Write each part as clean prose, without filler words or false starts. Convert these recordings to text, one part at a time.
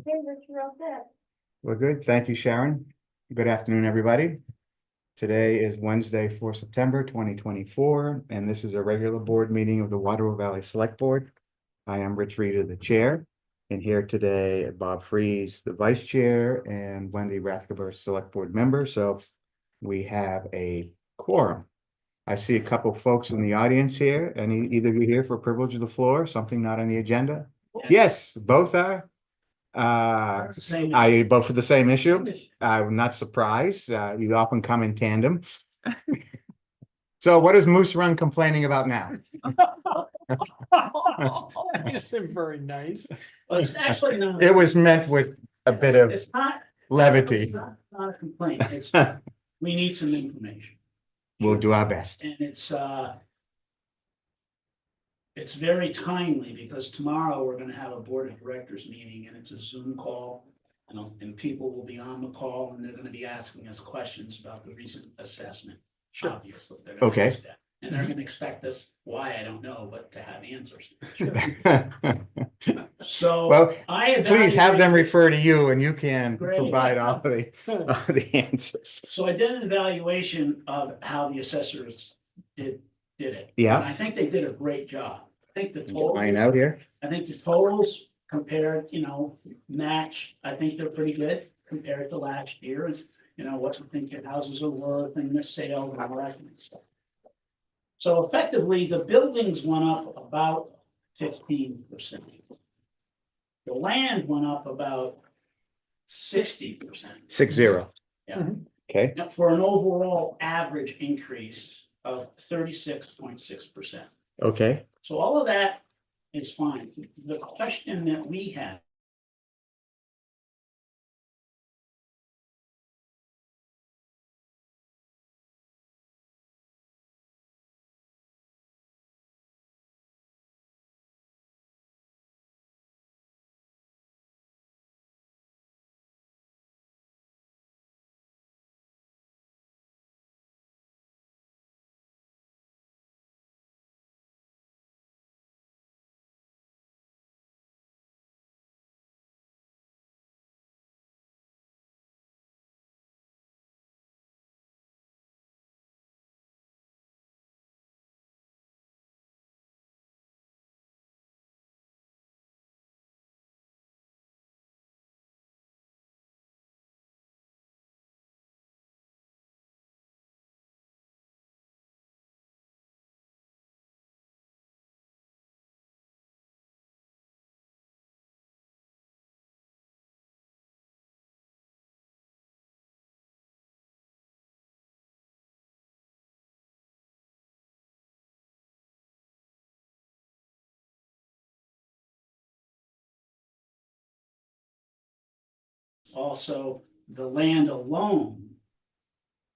Okay, Rich, you're all set. Well, good. Thank you, Sharon. Good afternoon, everybody. Today is Wednesday, 4 September 2024, and this is a regular board meeting of the Waterville Valley Select Board. I am Rich Reader, the chair, and here today, Bob Freeze, the vice chair, and Wendy Rathgeber, select board member. So we have a quorum. I see a couple folks in the audience here. Either of you here for privilege of the floor, something not on the agenda? Yes, both are. I vote for the same issue. I'm not surprised. You often come in tandem. So what is Moose Run complaining about now? That isn't very nice. Well, it's actually not. It was meant with a bit of It's not. levity. It's not a complaint. It's, we need some information. We'll do our best. And it's very timely because tomorrow we're gonna have a board of directors meeting and it's a Zoom call. And people will be on the call and they're gonna be asking us questions about the recent assessment. Sure. Obviously. They're gonna Okay. ask that. And they're gonna expect us, why, I don't know, but to have answers. So. Well, I please have them evaluated- refer to you and you can Great. provide all the answers. So I did an evaluation of how the assessors did it. Yeah. And I think they did a great job. I think the total, Find out here. I think the totals compared, match, I think they're pretty good compared to last year. And, what you think your houses are worth and the sale and all that kind of stuff. So effectively, the buildings went up about 15%. The land went up about 60%. 6-0. Yeah. Okay. Now, for an overall average increase of 36.6%. Okay. So all of that is fine. The question that we have. Also, the land alone,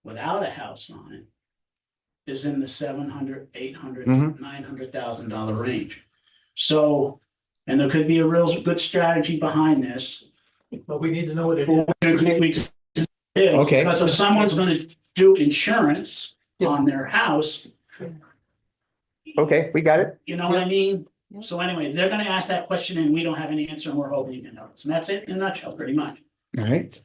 without a house on it, is in the $700,000, $800,000, Mhm. $900,000 range. So, and there could be a real good strategy behind this. But we need to know what it is. Okay. Because if someone's gonna do insurance on their house, Okay, we got it. you know what I mean? Yeah. So anyway, they're gonna ask that question and we don't have any answer and we're hoping you can help us. And that's it in a nutshell, pretty much. All right.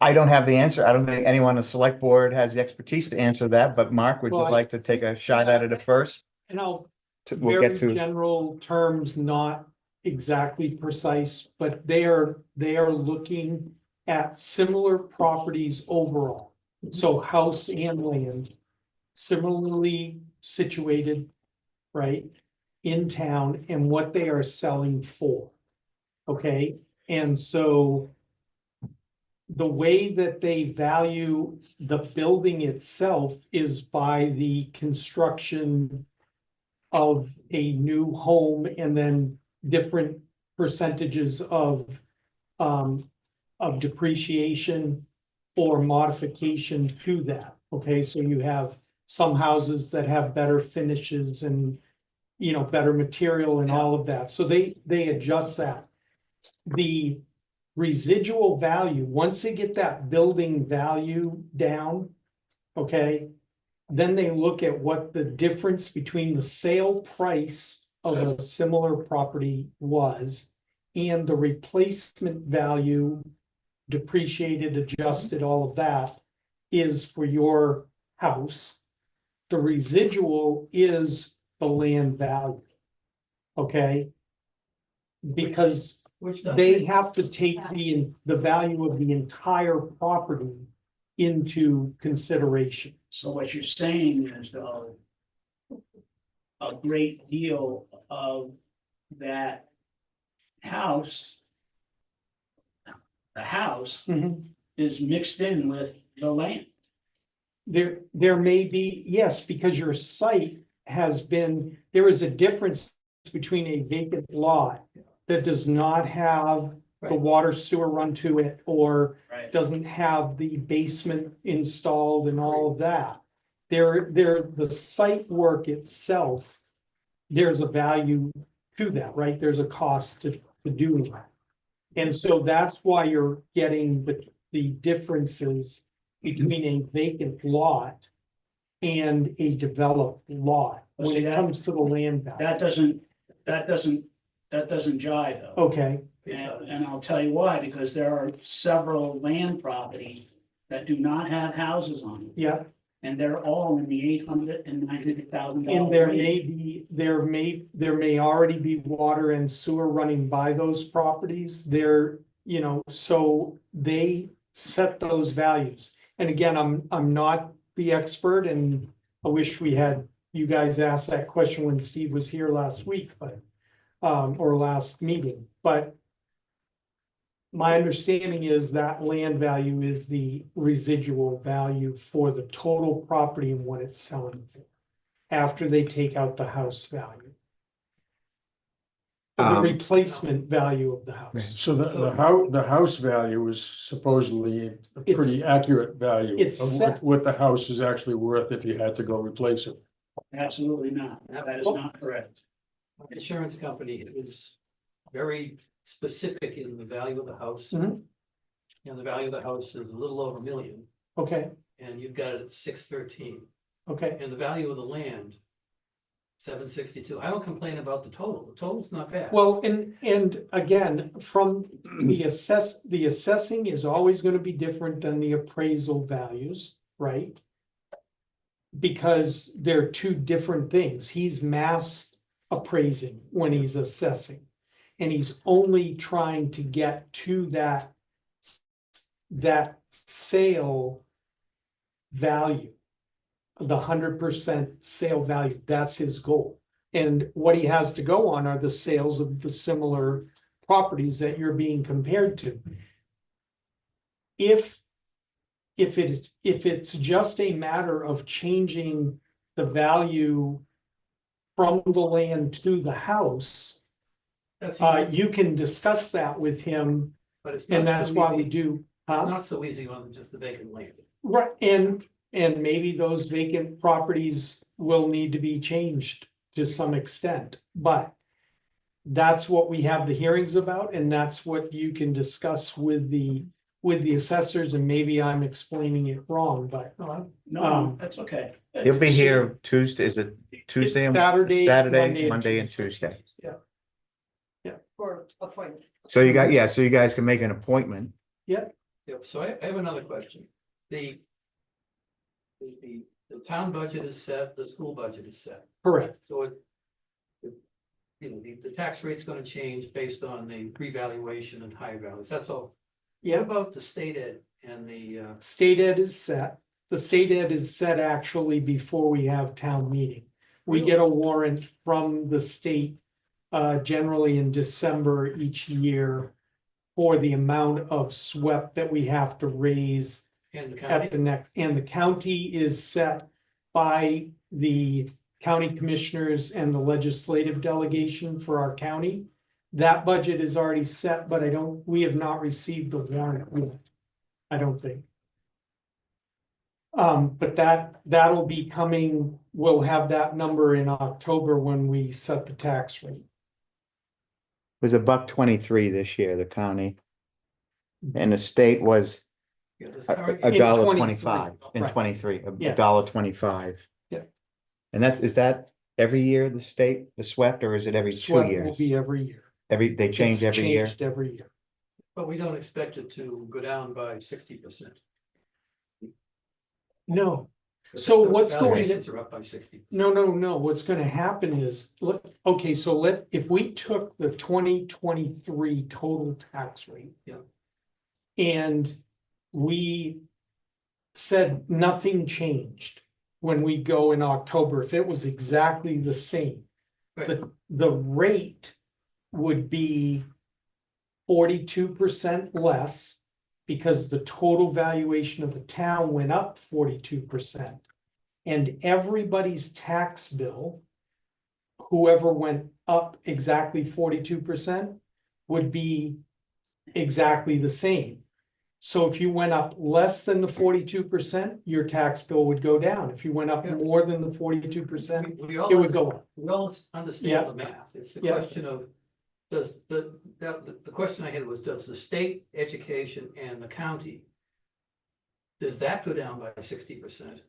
I don't have the answer. I don't think anyone on the select board has the expertise to answer that, but Mark, would you Well, like to take a shot at it first? And I'll We'll very get to, general terms, not exactly precise, but they are looking at similar properties overall. So house and land, similarly situated, right, in town and what they are selling for. Okay, and so the way that they value the building itself is by the construction of a new home and then different percentages of depreciation or modification to that. Okay, so you have some houses that have better finishes and, better material and all of that. So they adjust that. The residual value, once they get that building value down, okay, then they look at what the difference between the sale price of a similar property was and the replacement value, depreciated, adjusted, all of that, is for your house. The residual is the land value. Okay? Because Which they have to take the value of the entire property into consideration. So what you're saying is, though, a great deal of that house, the house is mixed in with the land. There may be, yes, because your site has been, there is a difference between a vacant lot that does not have the Right. water sewer run to it, or Right. doesn't have the basement installed and all of that. The site work itself, there's a value to that, right? There's a cost to doing that. And so that's why you're getting the differences between a vacant lot and a developed lot when See, it that- comes to the land value. That doesn't jive, though. Okay, And I'll tell you why, because there are several land properties that do not have houses on them, yeah, and they're all in the $800,000 and $900,000. and there may already be water and sewer running by those properties. So they set those values. And again, I'm not the expert, and I wish we had you guys ask that question when Steve was here last week, but or last meeting, but my understanding is that land value is the residual value for the total property and what it's selling for, after they take out the house value. The replacement value of the house. So the house value is supposedly a It's- pretty accurate value it's of set. what the house is actually worth if you had to go replace it. Absolutely not. That is not correct. My insurance company is very specific in the value of the house. Mhm. And the value of the house is a little over $1 million, Okay, and you've got it at 613, okay, and the value of the land, 762. I don't complain about the total's not bad. well, and again, from the assessing is always gonna be different than the appraisal values, right? Because they're two different things. He's mass appraising when he's assessing. And he's only trying to get to that sale value. The 100% sale value, that's his goal. And what he has to go on are the sales of the similar properties that you're being compared to. If it's just a matter of changing the value from the land to the house, That's you can discuss that with him, but it's and not that's so why we easy. do. It's not so easy on just the vacant land. Right, and maybe those vacant properties will need to be changed to some extent, but that's what we have the hearings about, and that's what you can discuss with the assessors, and maybe I'm explaining it wrong, but No, that's okay. He'll be here Tuesday, is it Tuesday? It's Saturday, Saturday, Monday, Monday and and Tuesday. For appointment. So so you guys can make an appointment. Yeah, so I have another question. The town budget is set, the school budget is set, correct, so the tax rate's gonna change based on the revaluation and higher values, that's all. What yeah. about the state ed and the, State ed is set. The state ed is set actually before we have town meeting. We get a warrant from the state generally in December each year for the amount of SWEP that we have to raise and the at the county? next, and the county is set by the county commissioners and the legislative delegation for our county. That budget is already set, but we have not received the warrant yet, I don't think. But that'll be coming, we'll have that number in October when we set the tax rate. It was $1.23 this year, the county. And the state was Yeah, this a current- In dollar 23, 25 in right. 23, Yeah. $1.25. Yeah. And is that every year the state, the SWEPT, or is it every 2 SWEP will years? be every year. they change It's every year. changed every year. But we don't expect it to go down by 60%. No, So what's going- Valuations are up by 60%. no, what's gonna happen is, okay, so if we took the 2023 total tax rate. Yeah. And we said nothing changed when we go in October, if it was exactly the same. Right. The rate would be 42% less. Because the total valuation of the town went up 42%. And everybody's tax bill, whoever went up exactly 42%, would be exactly the same. So if you went up less than the 42%, your tax bill would go down. If you went up Yeah. more than the 42%, We all it would go up. We all Yeah. understand the math. It's the Yeah. question of, does the question I had was, does the state education and the county, does that go down by 60%?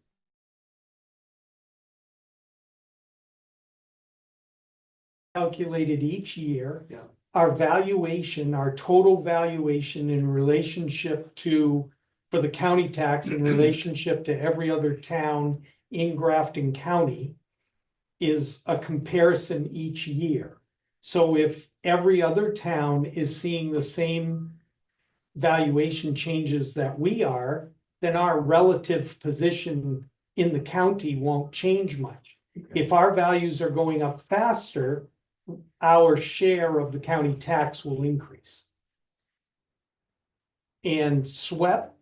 Calculated each year. Yeah. Our valuation, our total valuation in relationship to, for the county tax in relationship to every other town in Grafton County. Is a comparison each year. So if every other town is seeing the same valuation changes that we are, then our relative position in the county won't change much. If our values are going up faster, our share of the county tax will increase. And SWEP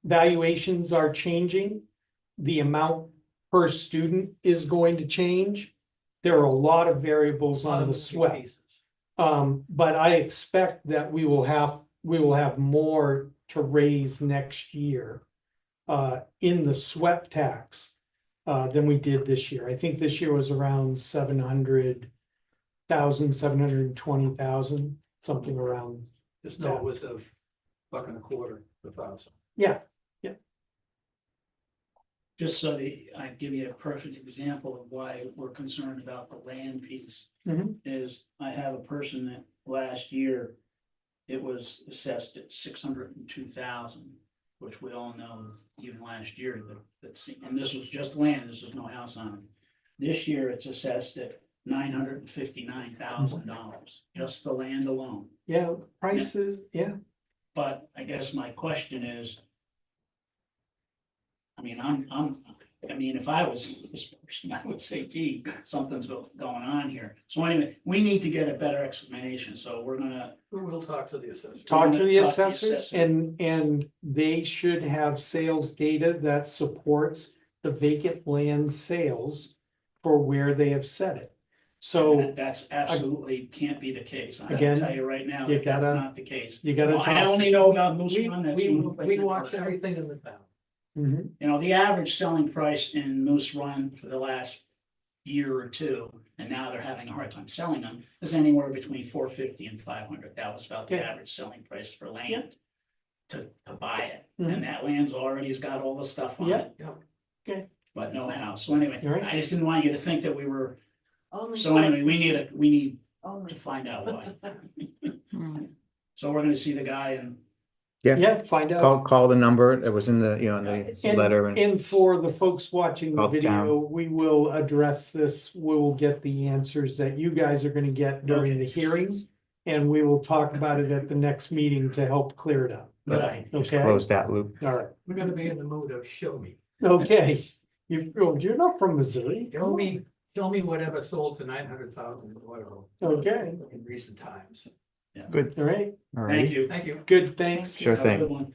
valuations are changing. The amount per student is going to change. There are a lot of variables A lot on of the moving SWEP. pieces. But I expect that we will have more to raise next year. In the SWEP tax. Than we did this year. I think this year was around 700,000, 720,000, something around. Just know it was a $1.25 per thousand. Yeah, Just so I give you a perfect example of why we're concerned about the land piece. Mhm. Is I have a person that last year, it was assessed at 602,000, which we all know, even last year, and this was just land, this was no house on it. This year, it's assessed at $959,000, just the land alone. yeah, prices, yeah. But I guess my question is. I mean, if I was this person, I would say, gee, something's going on here. So anyway, we need to get a better explanation, so we're gonna. We'll talk to the assessor. Talk to the Talk to the assessors assessor. and they should have sales data that supports the vacant land sales. For where they have set it. So That's absolutely can't be the case. I'm gonna Again, tell you right now, you that that's gotta- not the case. you gotta Well, I talk- only know about Moose We, Run, that's we, the only place we I watch know. everything in the town. Mhm. You know, the average selling price in Moose Run for the last year or two, and now they're having a hard time selling them, is anywhere between 450 and 500. That was about the Okay. average selling price for land. To buy it, Mhm. and that land's already has got all the stuff on Yeah. it. Yeah. Okay. But no house, so anyway, All right. I just didn't want you to think that we were, Only so anyway, we need only- to find out why. Hmm. So we're gonna see the guy and. Yeah, find out. Call the number that was in the, in the And, letter and for the folks watching the Call the town. video, we will address this, we will get the answers that you guys are gonna get during Okay. the hearings. And we will talk about it at the next meeting to help clear it up. Right. just Okay, close that loop. all right, We're gonna be in the mood of show me. okay. You're not from Missouri. Show me whatever sold for 900,000 or whatever. Okay. In recent times. Good. All right, All Thank right. you. Thank you. good, thanks. Sure Have a thing. good one.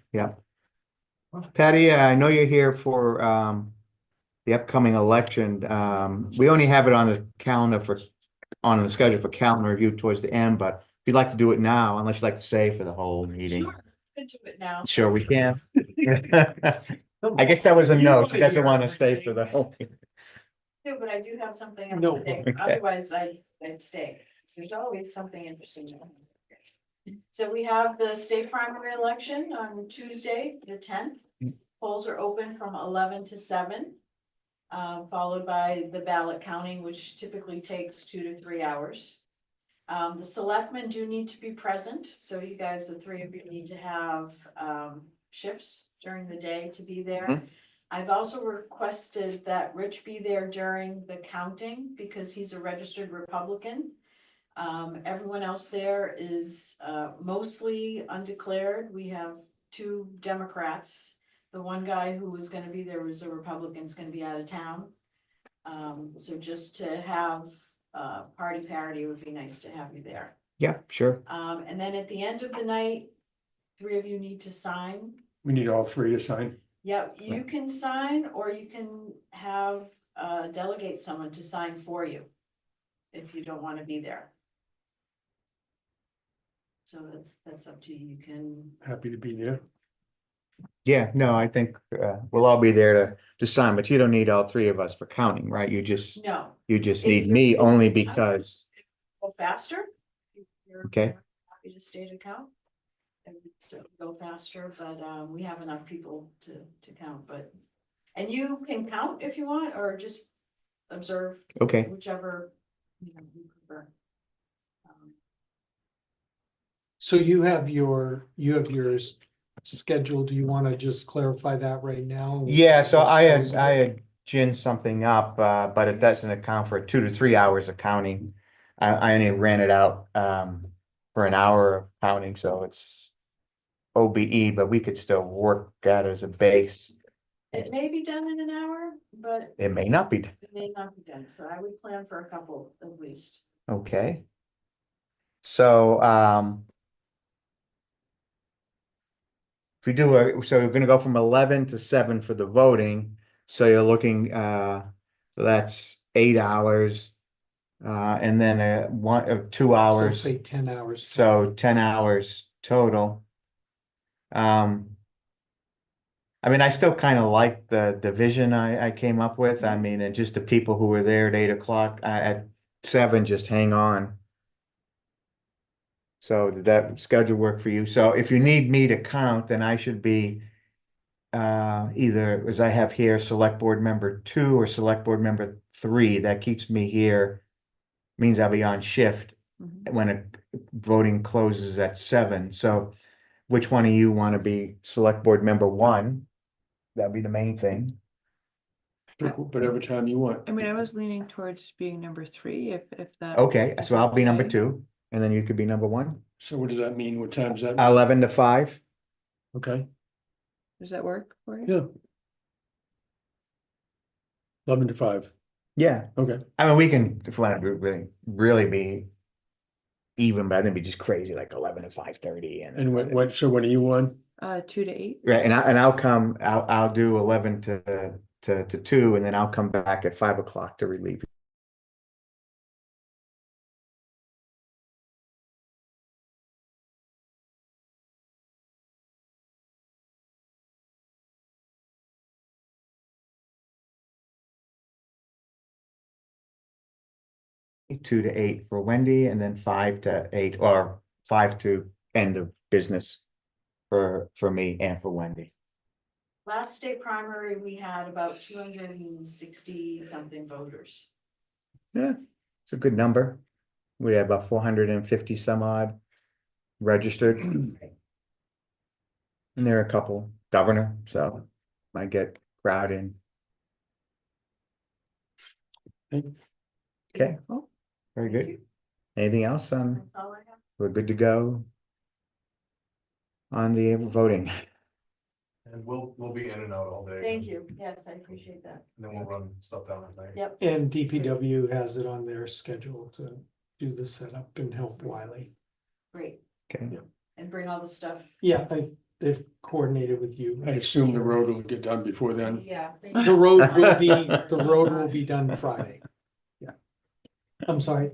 Patty, I know you're here for the upcoming election. We only have it on the calendar on the schedule for calendar review towards the end, but if you'd like to do it now, unless you'd like to stay for the whole meeting. Sure, could do it now. Sure, we can. I guess that was a no. She doesn't want to stay for the whole. Yeah, but I do have something else No, to say. okay. Otherwise I'd stay. So there's always something interesting. So we have the state primary election on Tuesday, the 10th. Polls are open from 11 to 7. Followed by the ballot counting, which typically takes 2 to 3 hours. The selectmen do need to be present, so you guys, the three of you need to have, shifts during the day to be there. Mhm. I've also requested that Rich be there during the counting, because he's a registered Republican. Everyone else there is, mostly undeclared. We have two Democrats. The one guy who was gonna be there was a Republican, is gonna be out of town. So just to have, party parity would be nice to have you there. Yeah, sure. And then at the end of the night, three of you need to sign. We need all three to sign. Yep, you can sign, or you can have, delegate someone to sign for you if you don't wanna be there. So that's up to you. You can, Happy to be there. Yeah, no, I think we'll all be there to sign, but you don't need all three of us for counting, right? You just if need you're- me if only you're- because, go faster. If you're Okay. Happy to stay to count. And so go faster, but we have enough people to count, but, and you can count if you want, or just observe. Okay. Whichever, you prefer. So you have yours scheduled. Do you want to just clarify that right now? Yeah, so I Dispose of had it? ginned something up, but it doesn't account for 2 to 3 hours of counting. I only ran it out for an hour of counting, so it's OBE, but we could still work that as a base. It may be done in an hour, but It may not be, it may not be done, so I would plan for a couple at least. okay. So if we do so we're gonna go from 11 to 7 for the voting, so you're looking so that's 8 hours. And then 2 So hours, say 10 hours. so 10 hours total. I mean, I still kind of like the division I came up with. I mean, and just the people who were there at 8 o'clock, at 7, just hang on. So did that schedule work for you? So if you need me to count, then I should be either, as I have here, select board member 2 or select board member 3. That keeps me here, means I'll be on shift when voting closes at 7. So which one of you want to be select board member 1? That'd be the main thing. Whatever time you want. I mean, I was leaning towards being number 3, if that. Okay, is so I'll be number okay. 2, and then you could be number 1. So what does that mean? What time does that? mean? 11 to 5. Okay, Does that work for you? yeah. 11 to 5. Yeah, Okay, I mean, we can, if we want to really be even, but I think it'd be just crazy, like 11 to 5:30 and so when are you on? 2 to 8. Right, and I'll do 11 to 2, and then I'll come back at 5 o'clock to relieve. You. 2 to 8 for Wendy, and then 5 to 8, or 5 to end of business for me and for Wendy. Last state primary, we had about 260 something voters. Yeah, it's a good number. We have about 450 some odd registered. And there are a couple governor, so might get crowded. Okay, Cool. very Thank good. you. Anything else? That's all I have. We're good to go on the voting. And we'll be in and out all day. Thank you. Yes, I appreciate that. And then we'll run stuff down at night. Yep. And DPW has it on their schedule to do the setup and help Wiley. Great. Okay, And bring all the stuff. Yeah, they've coordinated with you. I assume the road will get done before then. Yeah. The road will be done Friday. Yeah. I'm sorry.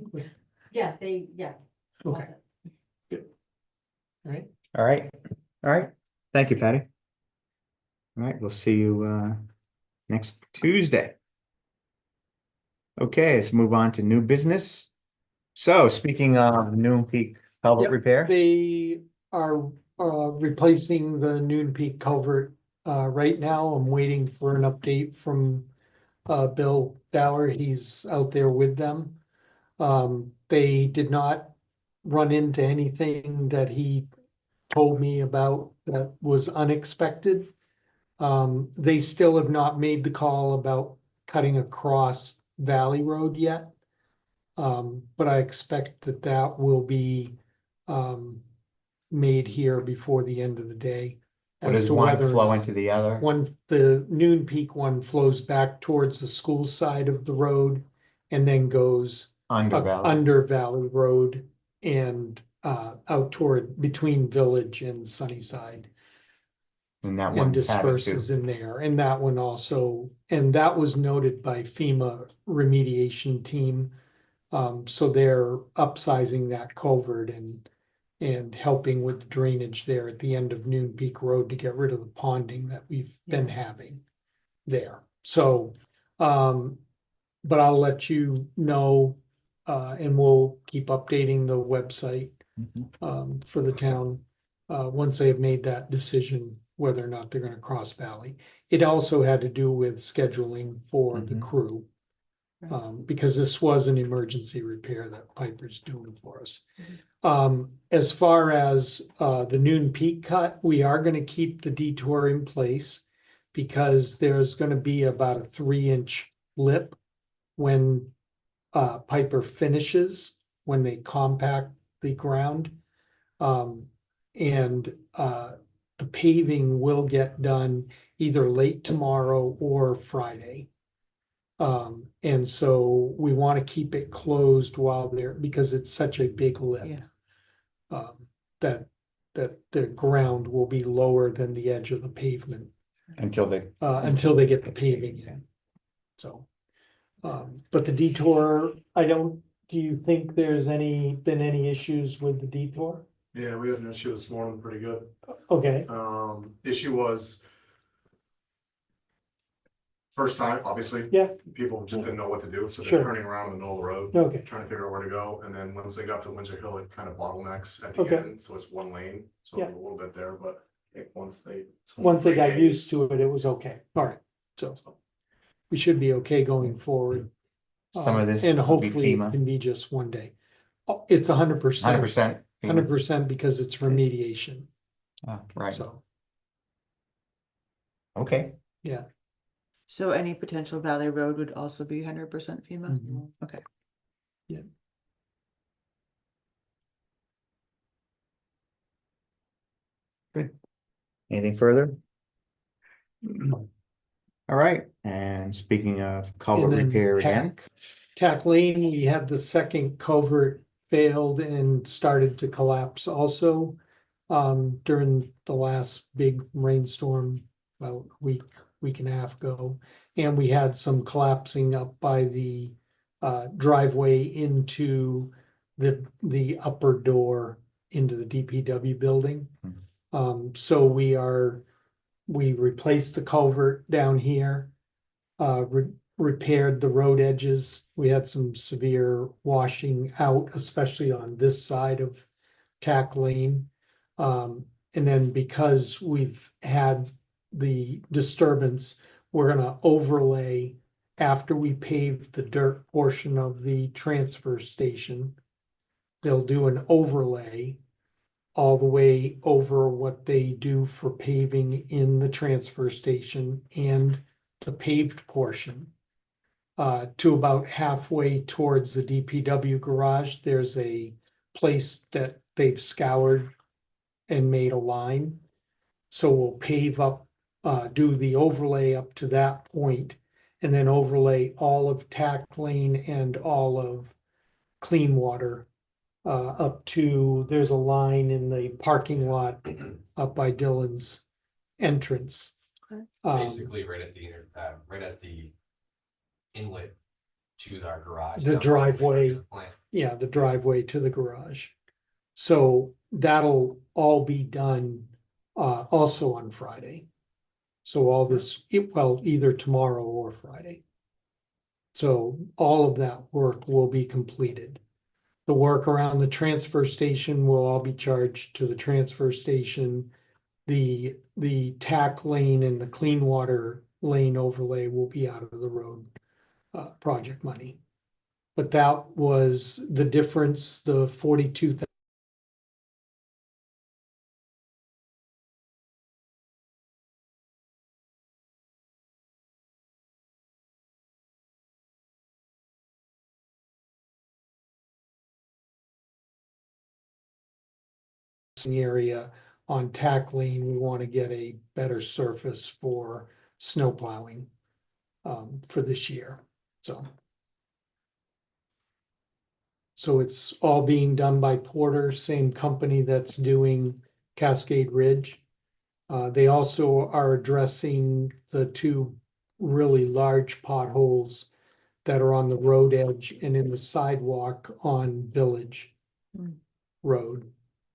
Yeah. Okay. Good. All right. all right, all right. Thank you, Patty. All right, we'll see you next Tuesday. Okay, let's move on to new business. So speaking of Noon Peak culvert Yep, repair. They are replacing the Noon Peak culvert right now. I'm waiting for an update from Bill Dower. He's out there with them. They did not run into anything that he told me about that was unexpected. They still have not made the call about cutting across Valley Road yet. But I expect that that will be, made here before the end of the day. Or As does to one whether or flow not- into the other? the noon peak one flows back towards the school side of the road and then goes Under up Valley? under Valley Road and out toward between Village and Sunnyside And that and one's had it too. disperses in there. And that one also, and that was noted by FEMA remediation team. So they're upsizing that culvert and helping with the drainage there at the end of Noon Peak Road to get rid of the ponding that we've been having there. So, but I'll let you know, and we'll keep updating the website, Mhm. for the town, once they have made that decision, whether or not they're gonna cross Valley. It also had to do with scheduling for the Mhm. crew. Right. Because this was an emergency repair that Piper's doing for us. As far as, the Noon Peak cut, we are gonna keep the detour in place. Because there's gonna be about a 3-inch lip when, Piper finishes, when they compact the ground. And, the paving will get done either late tomorrow or Friday. And so we want to keep it closed while they're, because it's such a big lip. Yeah. That the ground will be lower than the edge of the pavement, Until they, until they get the paving in. So, but the detour, do you think there's been any issues with the detour? Yeah, we had an issue this morning, pretty good. Okay, Issue was. First time, obviously. yeah, People just didn't know what to do, so they're Sure. turning around in the middle of the road, okay, trying to figure out where to go, and then once they got to Windsor Hill, it kind of bottlenecks at the Okay. end, so it's one lane. So Yeah. a little bit there, but I think once they. once they got used to it, it was okay, all right, so. We should be okay going forward. some of this And will be hopefully it FEMA, can be just one day. Oh, it's 100%. 100%. 100% because it's remediation, Right, so, okay. yeah. So any potential Valley Road would also be 100% FEMA? Mhm. Okay. Anything further? All right, and speaking of culvert And then repair again, Tack Lane, we had the second culvert failed and started to collapse also. During the last big rainstorm, about a week and a half ago. And we had some collapsing up by the driveway into the upper door into the DPW building. So we replaced the culvert down here. Repaired the road edges. We had some severe washing out, especially on this side of Tack Lane. And then because we've had the disturbance, we're gonna overlay after we pave the dirt portion of the transfer station. They'll do an overlay all the way over what they do for paving in the transfer station and the paved portion. To about halfway towards the DPW garage, there's a place that they've scoured and made a line. So we'll pave up, do the overlay up to that point, and then overlay all of Tack Lane and all of Clean Water. Up to, there's a line in the parking lot up by Dylan's entrance. Basically right at the inlet to our garage. The down driveway. to the plant. Yeah, the driveway to the garage. So that'll all be done also on Friday. So all this, well, either tomorrow or Friday. So all of that work will be completed. The work around the transfer station will all be charged to the transfer station. The tack lane and the clean water lane overlay will be out of the road project money. But that was the difference, the 42,000 area on Tack Lane, we want to get a better surface for snow plowing for this year, so. So it's all being done by Porter, same company that's doing Cascade Ridge. They also are addressing the two really large potholes that are on the road edge and in the sidewalk on Village Hmm. Road.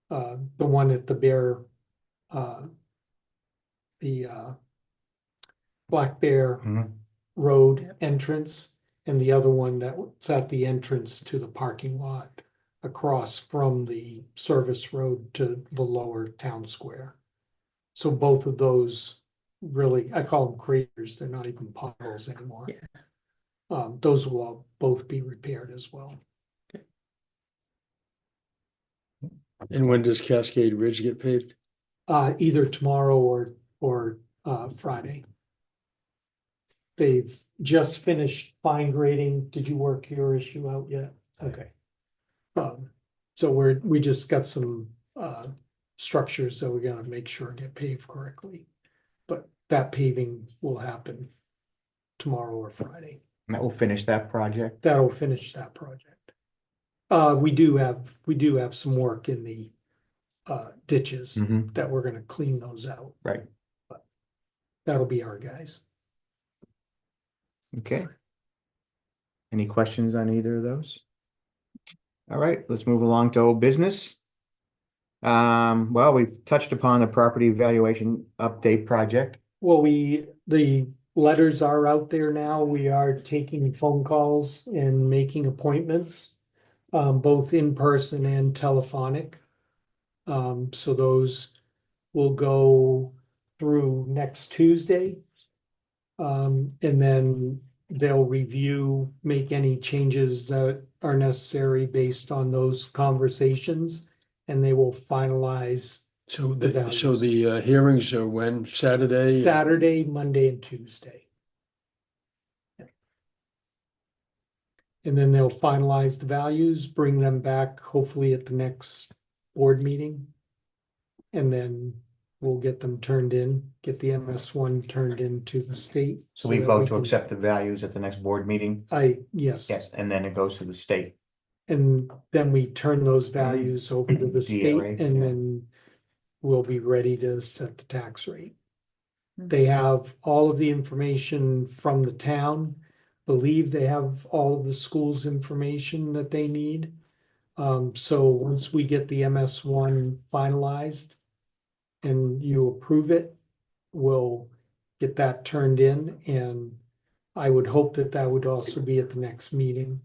The one at the Black Bear Mhm. Road entrance, and the other one that's at the entrance to the parking lot across from the service road to the lower town square. So both of those really, I call them craters, they're not even potholes anymore. Yeah. Those will all both be repaired as well. And when does Cascade Ridge get paved? Either tomorrow or Friday. They've just finished fine grading. Did you work your issue out yet? Okay. So we just got some structures that we're gonna make sure get paved correctly. But that paving will happen tomorrow or Friday. That will finish that project. That'll finish that project. We do have some work in the ditches Mhm. that we're gonna clean those out. Right, That'll be our guys. okay. Any questions on either of those? All right, let's move along to old business. Well, we've touched upon the property valuation update project. Well, the letters are out there now. We are taking phone calls and making appointments, both in person and telephonic. So those will go through next Tuesday. And then they'll review, make any changes that are necessary based on those conversations, and they will finalize So The the hearings are when, Saturday? Saturday, Monday, and Tuesday. And then they'll finalize the values, bring them back hopefully at the next board meeting. And then we'll get them turned in, get the MS1 turned into the state. So we that vote to can- accept the values at the next board meeting? Yes. Yes, and then it goes to the state. And then we turn those values over to the state, DRA, and yeah. then we'll be ready to set the tax rate. Hmm. They have all of the information from the town, believe they have all of the school's information that they need. So once we get the MS1 finalized and you approve it, we'll get that turned in, and I would hope that that would also be at the next meeting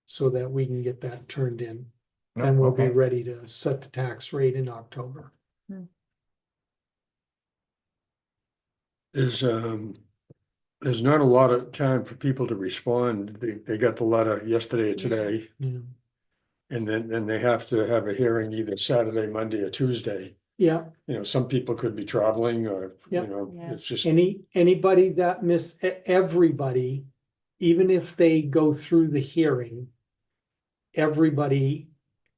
so that we can get that turned in. No, And we'll be okay. ready to set the tax rate in October. There's not a lot of time for people to respond. They got the letter yesterday or today, Yeah. and then they have to have a hearing either Saturday, Monday, or Tuesday. Yeah, You know, some people could be traveling or, you Yeah. know, Yeah. it's just, anybody that everybody, even if they go through the hearing, everybody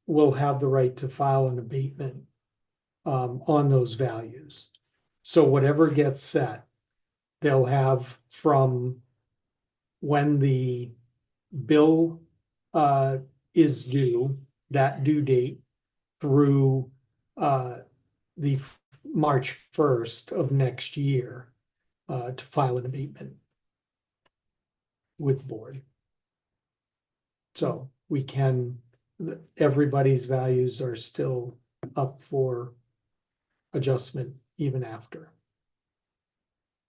will have the right to file an abatement on those values. So whatever gets set, they'll have from when the bill is due, that due date, through the March 1st of next year to file an abatement with the board. So we can, everybody's values are still up for adjustment even after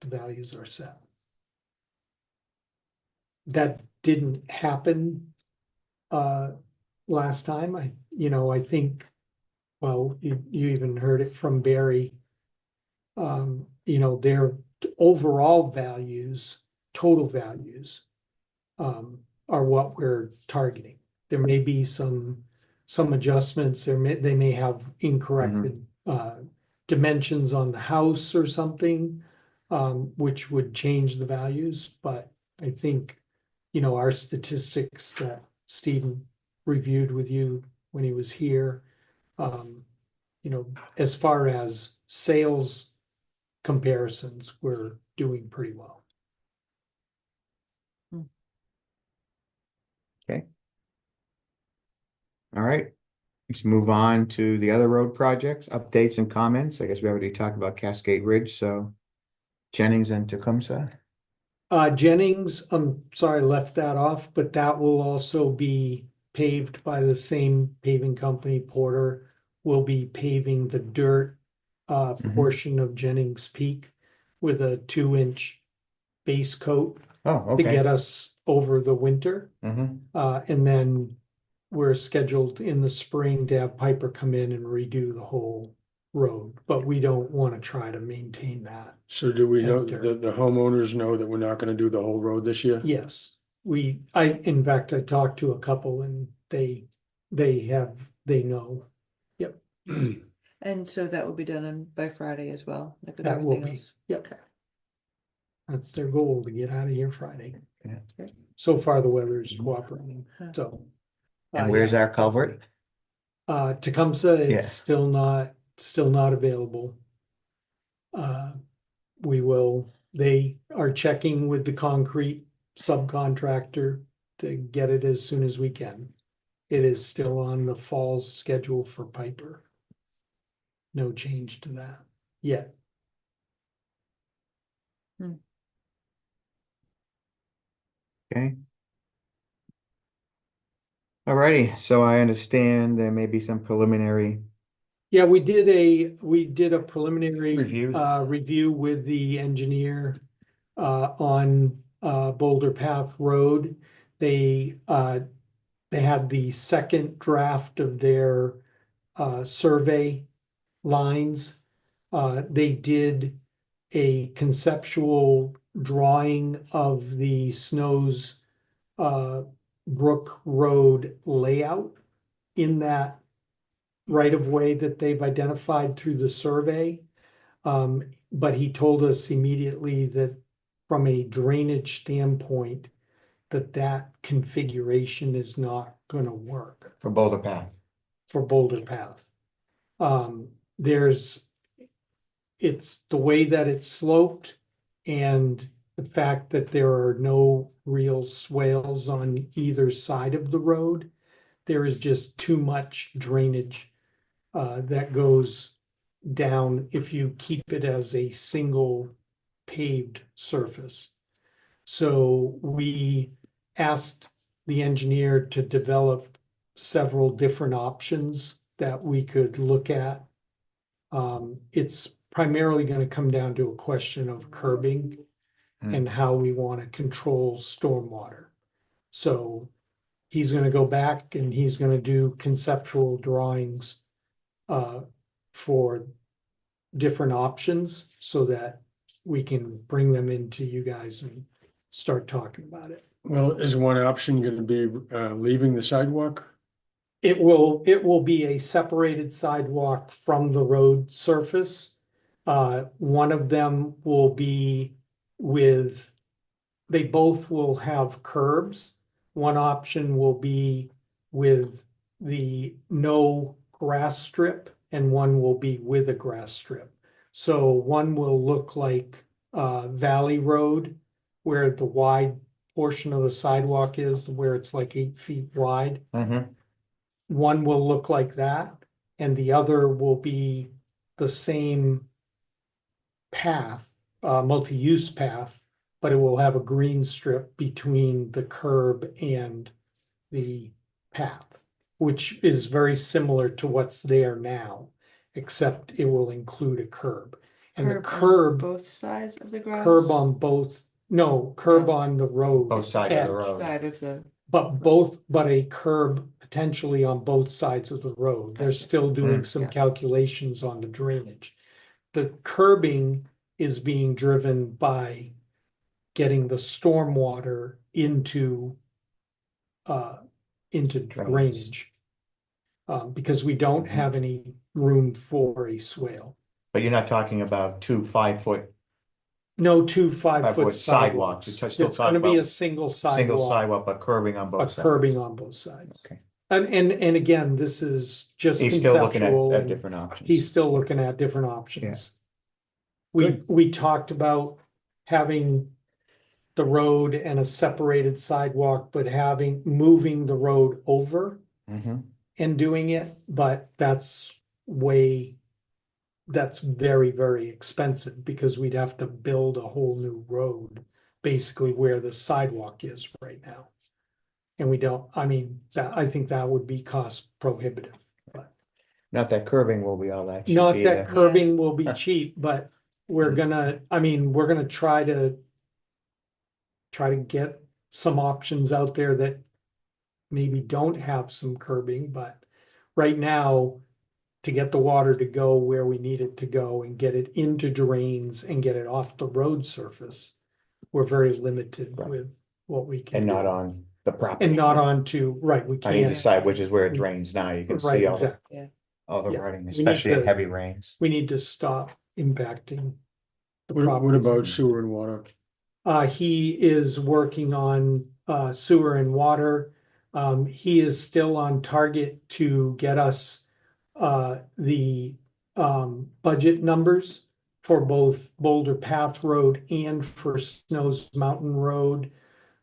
the values are set. That didn't happen last time. I think, well, you even heard it from Barry. Their overall values, total values, are what we're targeting. There may be some adjustments. They may have incorrect dimensions on the house or something, which would change the values. But I think, our statistics that Stephen reviewed with you when he was here, you know, as far as sales comparisons, we're doing pretty well. All right, let's move on to the other road projects, updates and comments. I guess we already talked about Cascade Ridge, so Jennings and Tecumseh. Jennings, I'm sorry, I left that off, but that will also be paved by the same paving company. Porter will be paving the dirt Mhm. portion of Jennings Peak with a 2-inch base coat Oh, to okay. get us over the winter. Mhm. And then we're scheduled in the spring to have Piper come in and redo the whole road, but we don't want to try to maintain that. So do we know, Editor. the homeowners know that we're not gonna do the whole road this year? Yes, in fact, I talked to a couple and they know. Yep, And so that will be done by Friday as well, like with that will everything be, else. yep. Okay. That's their goal, to get out of here Friday. Yeah. Okay. So far, the weather is cooperating, so. And where's yeah, our culvert? Tecumseh, Yeah. it's still not available. They are checking with the concrete subcontractor to get it as soon as we can. It is still on the fall schedule for Piper. No change to that yet. Okay. Alrighty, so I understand there may be some preliminary. Yeah, we did a preliminary Review. Review with the engineer on Boulder Path Road. They had the second draft of their survey lines. They did a conceptual drawing of the Snows Brook Road layout in that right of way that they've identified through the survey. But he told us immediately that from a drainage standpoint, that configuration is not gonna work For Boulder Path. for Boulder Path. It's the way that it's sloped and the fact that there are no real swales on either side of the road. There is just too much drainage that goes down if you keep it as a single paved surface. So we asked the engineer to develop several different options that we could look at. It's primarily going to come down to a question of curbing and how we want to control stormwater. So he's going to go back and he's going to do conceptual drawings for different options so that we can bring them into you guys and start talking about it. Well, is one option gonna be leaving the sidewalk? It will be a separated sidewalk from the road surface. One of them will be they both will have curbs. One option will be with the no grass strip and one will be with a grass strip. So one will look like Valley Road, where the wide portion of the sidewalk is, where it's like 8 feet wide. Mm-hmm. One will look like that, and the other will be the same path, multi-use path, but it will have a green strip between the curb and the path, which is very similar to what's there now, except it will include a curb. And the On curb both sides of the grass? curb on both, no, curb No. on the road. Both sides of the edge. road. Side of the, But a curb potentially on both sides of the road. They're Gotcha. still doing some Yeah. calculations on the drainage. The curbing is being driven by getting the stormwater into drainage. Because we don't have any room for a swale. But you're not talking about 2 5-foot, No 2 5-foot 5-foot sidewalks. sidewalks. You're still It's gonna talking be a about single single sidewalk, sidewalk, but curbing on a both sides. curbing on both sides. Okay. And again, this is just He's still looking conceptual at and different options. he's still looking at different options. Good. We talked about having the road and a separated sidewalk, but moving the road over Mhm. and doing it, but that's very, very expensive because we'd have to build a whole new road, basically where the sidewalk is right now. And we don't, I mean, I think that would be cost prohibitive. Not that curbing will be all that cheap Not that either. curbing will be cheap, but we're gonna try to get some options out there that maybe don't have some curbing, but right now, to get the water to go where we need it to go and get it into drains and get it off the road surface, we're very limited Right. with what we can And do. not on the property. And not onto, right, we On either can't. side, which is where it drains now. You can Right, see exactly. all the Yeah. writing, We need especially in to- heavy rains. We need to stop impacting the What properties. about sewer and water? He is working on sewer and water. He is still on target to get us the budget numbers for both Boulder Path Road and for Snows Mountain Road,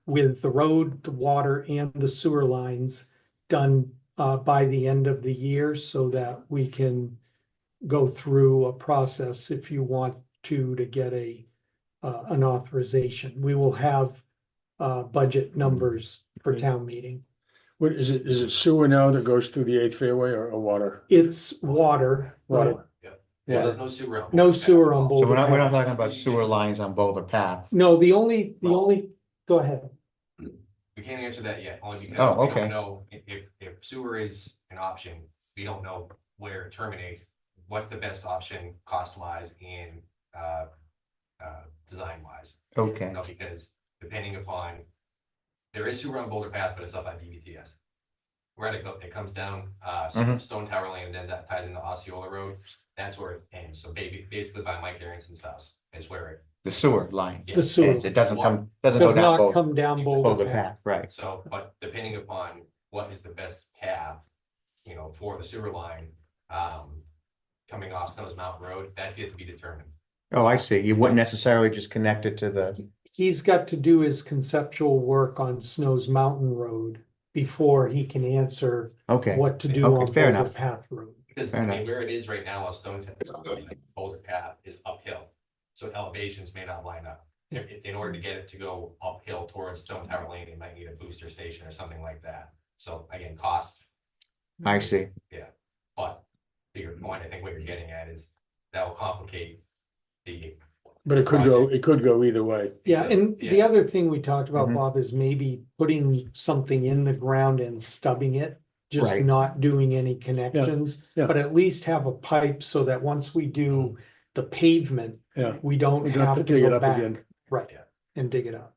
with the road, the water, and the sewer lines done by the end of the year, so that we can go through a process if you want to get an authorization. We will have budget numbers for town meeting. What is it? Is it sewer now that goes through the 8th fairway or water? It's water, but Water. Yeah, Yeah. there's no sewer on. no Boulder sewer Path. on So Boulder we're not Path. talking about sewer lines on Boulder Path. No, the only, go ahead. We can't answer that yet, only because Oh, we okay. don't know if sewer is an option, we don't know where it terminates. What's the best option cost wise and design wise? Okay. No, because depending upon, there is sewer on Boulder Path, but it's up by BVTS. Where it comes down, Mhm. Stone Tower Lane, and then that ties into Osceola Road, that's where it ends. So basically by Mike Aronson's house is where it. The sewer line. Yeah. The sewer It doesn't go does down not come down Boulder Boulder Path. Path, right? So, but depending upon what is the best path, for the sewer line, coming off Snows Mountain Road, that's yet to be determined. Oh, I see. You wouldn't necessarily just connect it to the, He's got to do his conceptual work on Snows Mountain Road before he can answer okay. what to do Okay, on fair Boulder enough. Path Road. Because Fair enough. where it is right now on Stone Tower, Boulder Path is uphill. So elevations may not line up. In order to get it to go uphill towards Stone Tower Lane, it might need a booster station or something like that. So again, cost, I see. but to your point, I think what you're getting at is that will complicate the. But it could go either way. Yeah, and the Yeah. other thing we talked about, Mhm. Bob, is maybe putting something in the ground and stubbing it. Just Right. not doing any connections, yeah. but at least have a pipe so that once we do the pavement, Yeah. we don't We don't have to dig it go up back. again. Right, Yeah. and dig it up.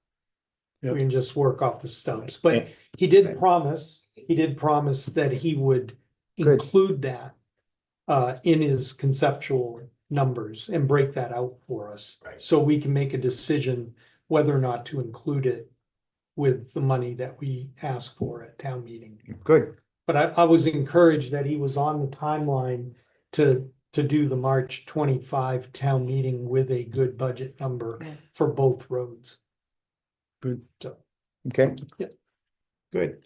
Yeah. We can just work off the stumps, but he did promise that he would Good. include that in his conceptual numbers and break that out for us. Right. So we can make a decision whether or not to include it with the money that we ask for at town meeting. Good. But I was encouraged that he was on the timeline to do the March 25 town meeting with a good budget number Yeah. for both roads. Good. Okay. Yeah. Good.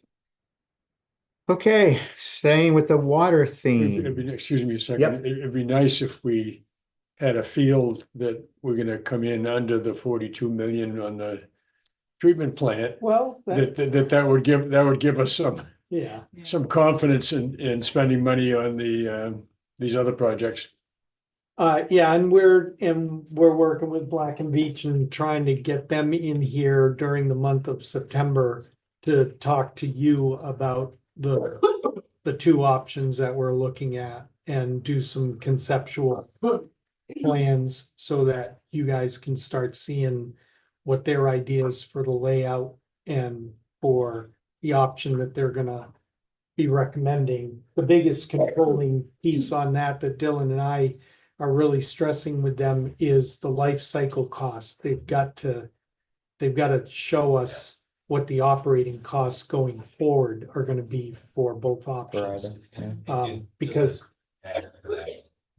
Okay, staying with the water theme. Excuse me a second. Yep. It'd be nice if we had a field that we're gonna come in under the 42 million on the treatment plant. Well, That would give us yeah, some confidence in spending money on these other projects. yeah, and we're working with Black and Beach and trying to get them in here during the month of September to talk to you about the two options that we're looking at and do some conceptual plans so that you guys can start seeing what their ideas for the layout and for the option that they're gonna be recommending. The biggest controlling piece on that Dylan and I are really stressing with them is the life cycle cost. They've got to show us what the operating costs going forward are gonna be for both For options. either, yeah. And just Because, add to that,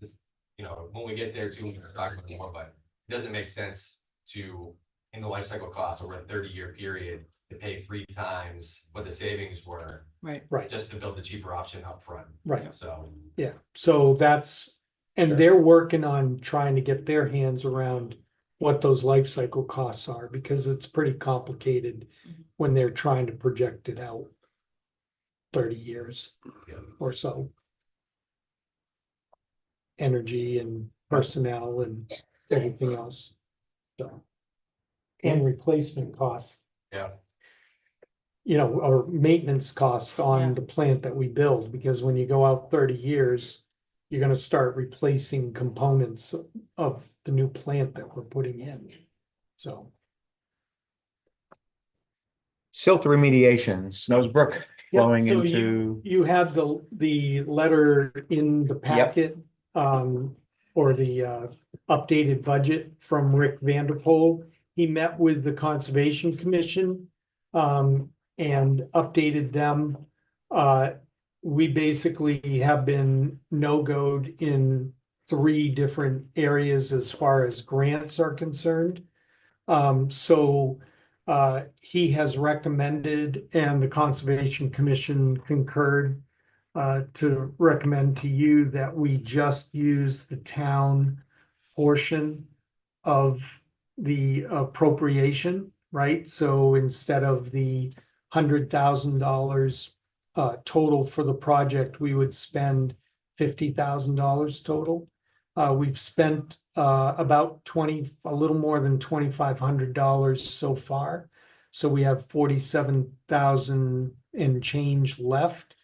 this, you know, when we get there too, we're talking about more, but it doesn't make sense to, in the life cycle cost over a 30-year period, to pay 3 times what the savings were, Right. right, just to build the cheaper option up front. right, So, yeah, so that's, and Sure. they're working on trying to get their hands around what those life cycle costs are, because it's pretty complicated when they're trying to project it out 30 years yeah. or so. Energy and personnel and everything else. So. And replacement costs. Yeah. You know, or maintenance cost on Yeah. the plant that we build, because when you go out 30 years, you're gonna start replacing components of the new plant that we're putting in. So. Silt remediation, Snowsbrook Yeah, flowing so into, you have the letter in the packet, or the updated budget from Rick Vanderpool. He met with the Conservation Commission, and updated them. We basically have been no-go'd in 3 different areas as far as grants are concerned. So he has recommended, and the Conservation Commission concurred, to recommend to you that we just use the town portion of the appropriation, right? So instead of the $100,000 total for the project, we would spend $50,000 total. We've spent about a little more than $2,500 so far. So we have 47,000 and change left.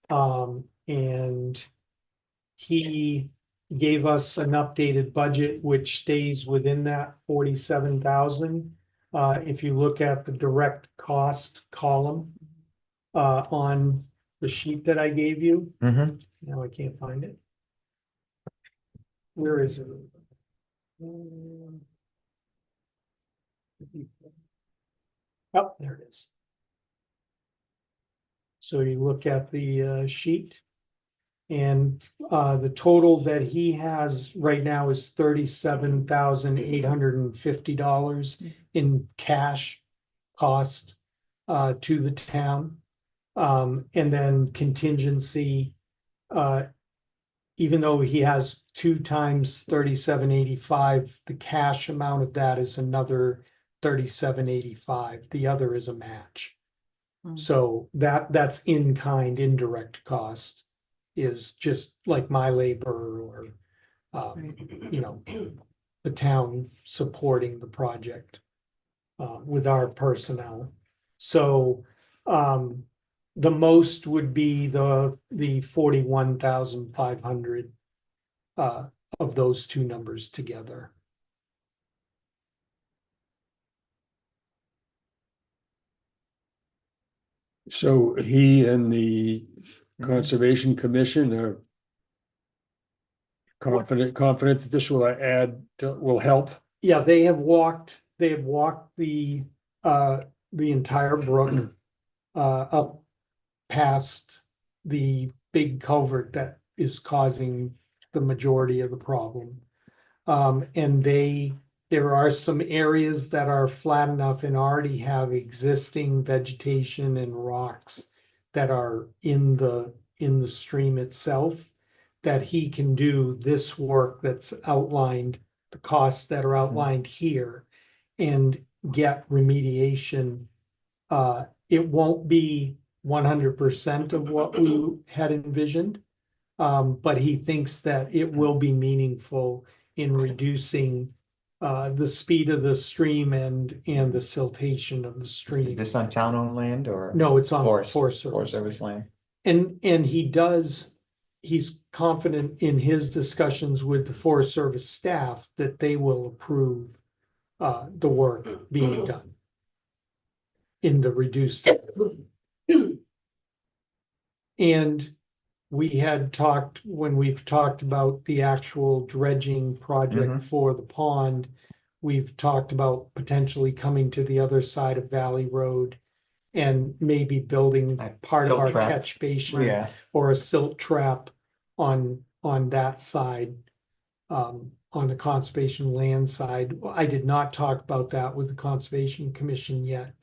And he gave us an updated budget, which stays within that 47,000. If you look at the direct cost column on the sheet that I gave you, Mhm. now I can't find it. Where is it? Oh, there it is. So you look at the sheet. And the total that he has right now is $37,850 in cash cost to the town. And then contingency, even though he has 2 times 3785, the cash amount of that is another 3785. The other is a match. Hmm. So that's in kind, indirect cost is just like my labor or, you know, the town supporting the project with our personnel. So the most would be the 41,500 of those 2 numbers together. So he and the Conservation Commission are confident that this will will help. Yeah, they have walked the entire brook up past the big culvert that is causing the majority of the problem. And there are some areas that are flat enough and already have existing vegetation and rocks that are in the stream itself, that he can do this work that's outlined, the costs that are outlined here, and get remediation. It won't be 100% of what we had envisioned, but he thinks that it will be meaningful in reducing the speed of the stream and the siltation of the stream. Is this on town-owned land or? No, it's on Forest Forest Service land? And he's confident in his discussions with the Forest Service staff that they will approve the work being done in the reduced. And we had talked, when we've talked about the actual dredging project for the pond, we've talked about potentially coming to the other side of Valley Road and maybe building A part of silt our trap. catch basin Yeah, or a silt trap on that side. On the conservation land side. I did not talk about that with the Conservation Commission yet.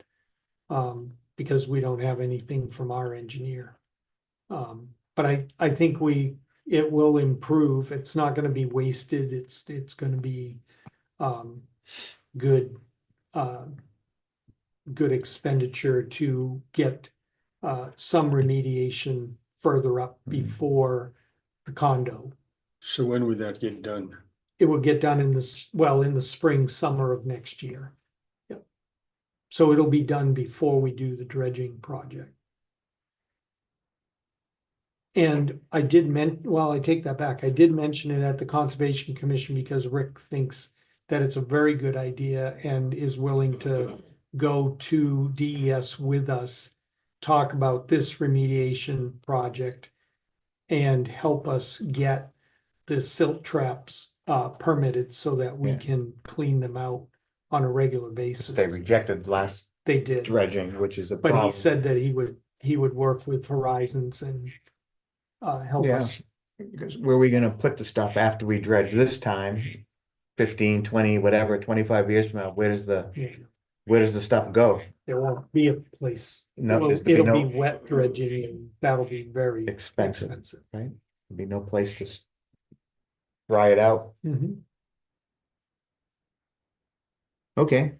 Because we don't have anything from our engineer. But I think it will improve. It's not gonna be wasted. It's gonna be, good, good expenditure to get, some remediation further up before the condo. So when would that get done? It will get done in the spring, summer of next year. Yep. So it'll be done before we do the dredging project. And I take that back. I did mention it at the Conservation Commission because Rick thinks that it's a very good idea and is willing to go to DES with us, talk about this remediation project and help us get the silt traps permitted so that we Yeah. can clean them out on a regular basis. they rejected last They did, dredging, which is a but he problem. said that he would work with Horizons and help Yeah. us. Because where are we gonna put the stuff after we dredge this time? 15, 20, whatever, 25 years from now, where does the stuff go? There won't be a place. No, It'll there's gonna be it'll be no- wet dredging and that'll be very Expensive. expensive. Right? There'd be no place to dry it out. Mhm. Okay.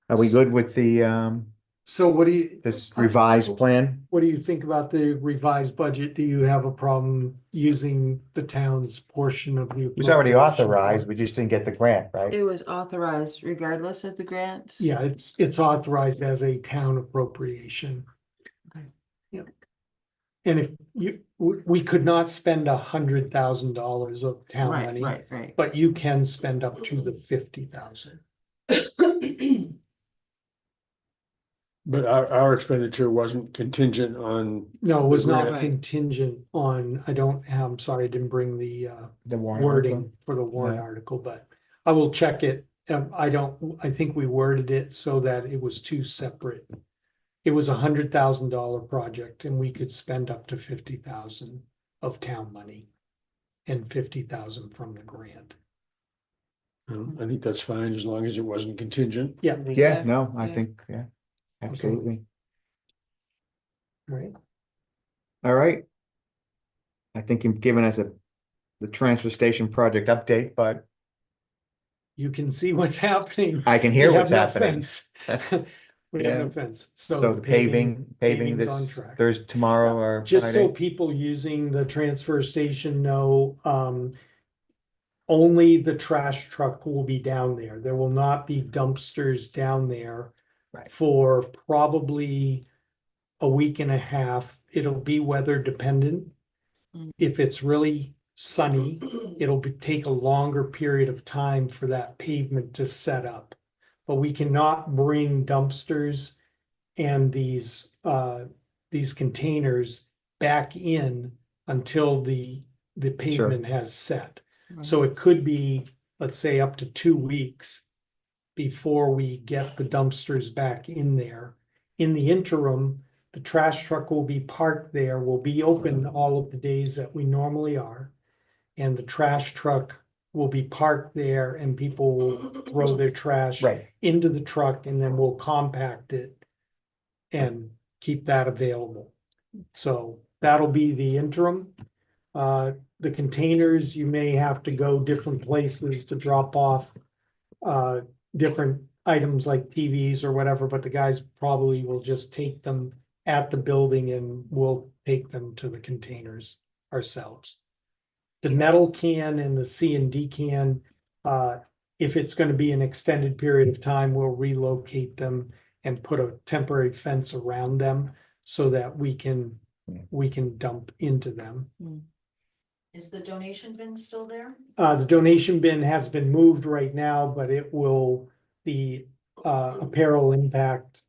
Are we good with the So what do you? this revised plan? What do you think about the revised budget? Do you have a problem using the town's portion of the? It was already appropriation for authorized, it? we just didn't get the grant, right? It was authorized regardless of the grant. Yeah, it's authorized as a town appropriation. Okay. Yep. And if we could not spend $100,000 of town Right, money, right. but you can spend up to the 50,000. But our expenditure wasn't contingent on, No, it was The not grant. contingent on, I'm sorry, I didn't bring the The warrant wording article? for the warrant No. article, but I will check it. I think we worded it so that it was two separate. It was $100,000 project and we could spend up to 50,000 of town money and 50,000 from the grant. I think that's fine as long as it wasn't contingent. Yeah, Yeah, no, I Yeah. think, yeah, absolutely. right. All right. I think you've given us the transfer station project update, but You can see what's happening. I can hear We what's have no happening. fence. We have Yeah. no fence. So the paving paving's on this track. Thursday, tomorrow or Just so Friday? people using the transfer station know, only the trash truck will be down there. There will not be dumpsters down there. Right. For probably a week and a half. It'll be weather dependent. Mm. If it's really sunny, take a longer period of time for that pavement to set up. But we cannot bring dumpsters and these containers back in until the pavement has set. So it could be, let's say, up to 2 weeks before we get the dumpsters back in there. In the interim, the trash truck will be parked there, will be open all of the days that we normally are. And the trash truck will be parked there and people will throw their trash Right. into the truck and then we'll compact it and keep that available. So that'll be the interim. The containers, you may have to go different places to drop off different items like TVs or whatever, but the guys probably will just take them at the building and we'll take them to the containers ourselves. The metal can and the C&D can, if it's gonna be an extended period of time, we'll relocate them and put a temporary fence around them so that we can dump into them. Is the donation bin still there? The donation bin has been moved right now, but the apparel impact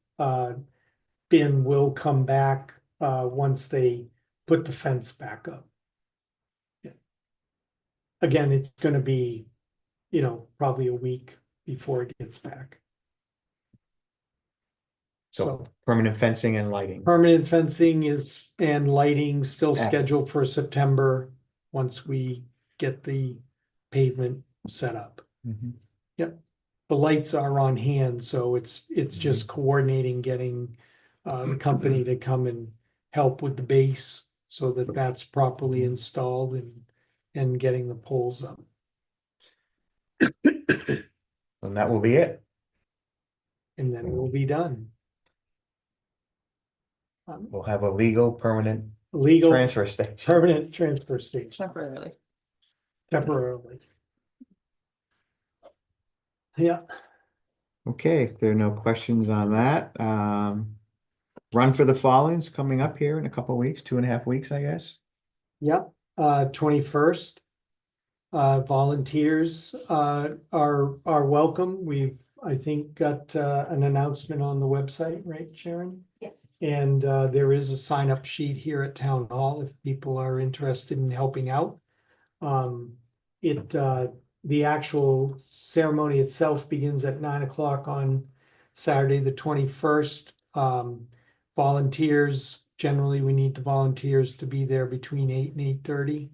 bin will come back once they put the fence back up. Yeah. Again, it's gonna be, probably a week before it gets back. So permanent fencing and lighting. Permanent fencing is, and lighting still After. scheduled for September, once we get the pavement set up. Mhm. The lights are on hand, so it's just coordinating, getting the company to come and help with the base so that that's properly installed and getting the poles up. And that will be it. And then we'll be done. We'll have a legal permanent Legal transfer station. permanent transfer station Temporarily. temporarily. Yeah, Okay, if there are no questions on that, Run for the Fallings coming up here in a couple of weeks, 2.5 weeks, I guess. yeah, 21st. Volunteers are welcome. We've, I think, got an announcement on the website, right, Sharon? Yes. And there is a sign-up sheet here at Town Hall if people are interested in helping out. The actual ceremony itself begins at 9 o'clock on Saturday, the 21st. Volunteers, generally, we need the volunteers to be there between 8 and 8:30.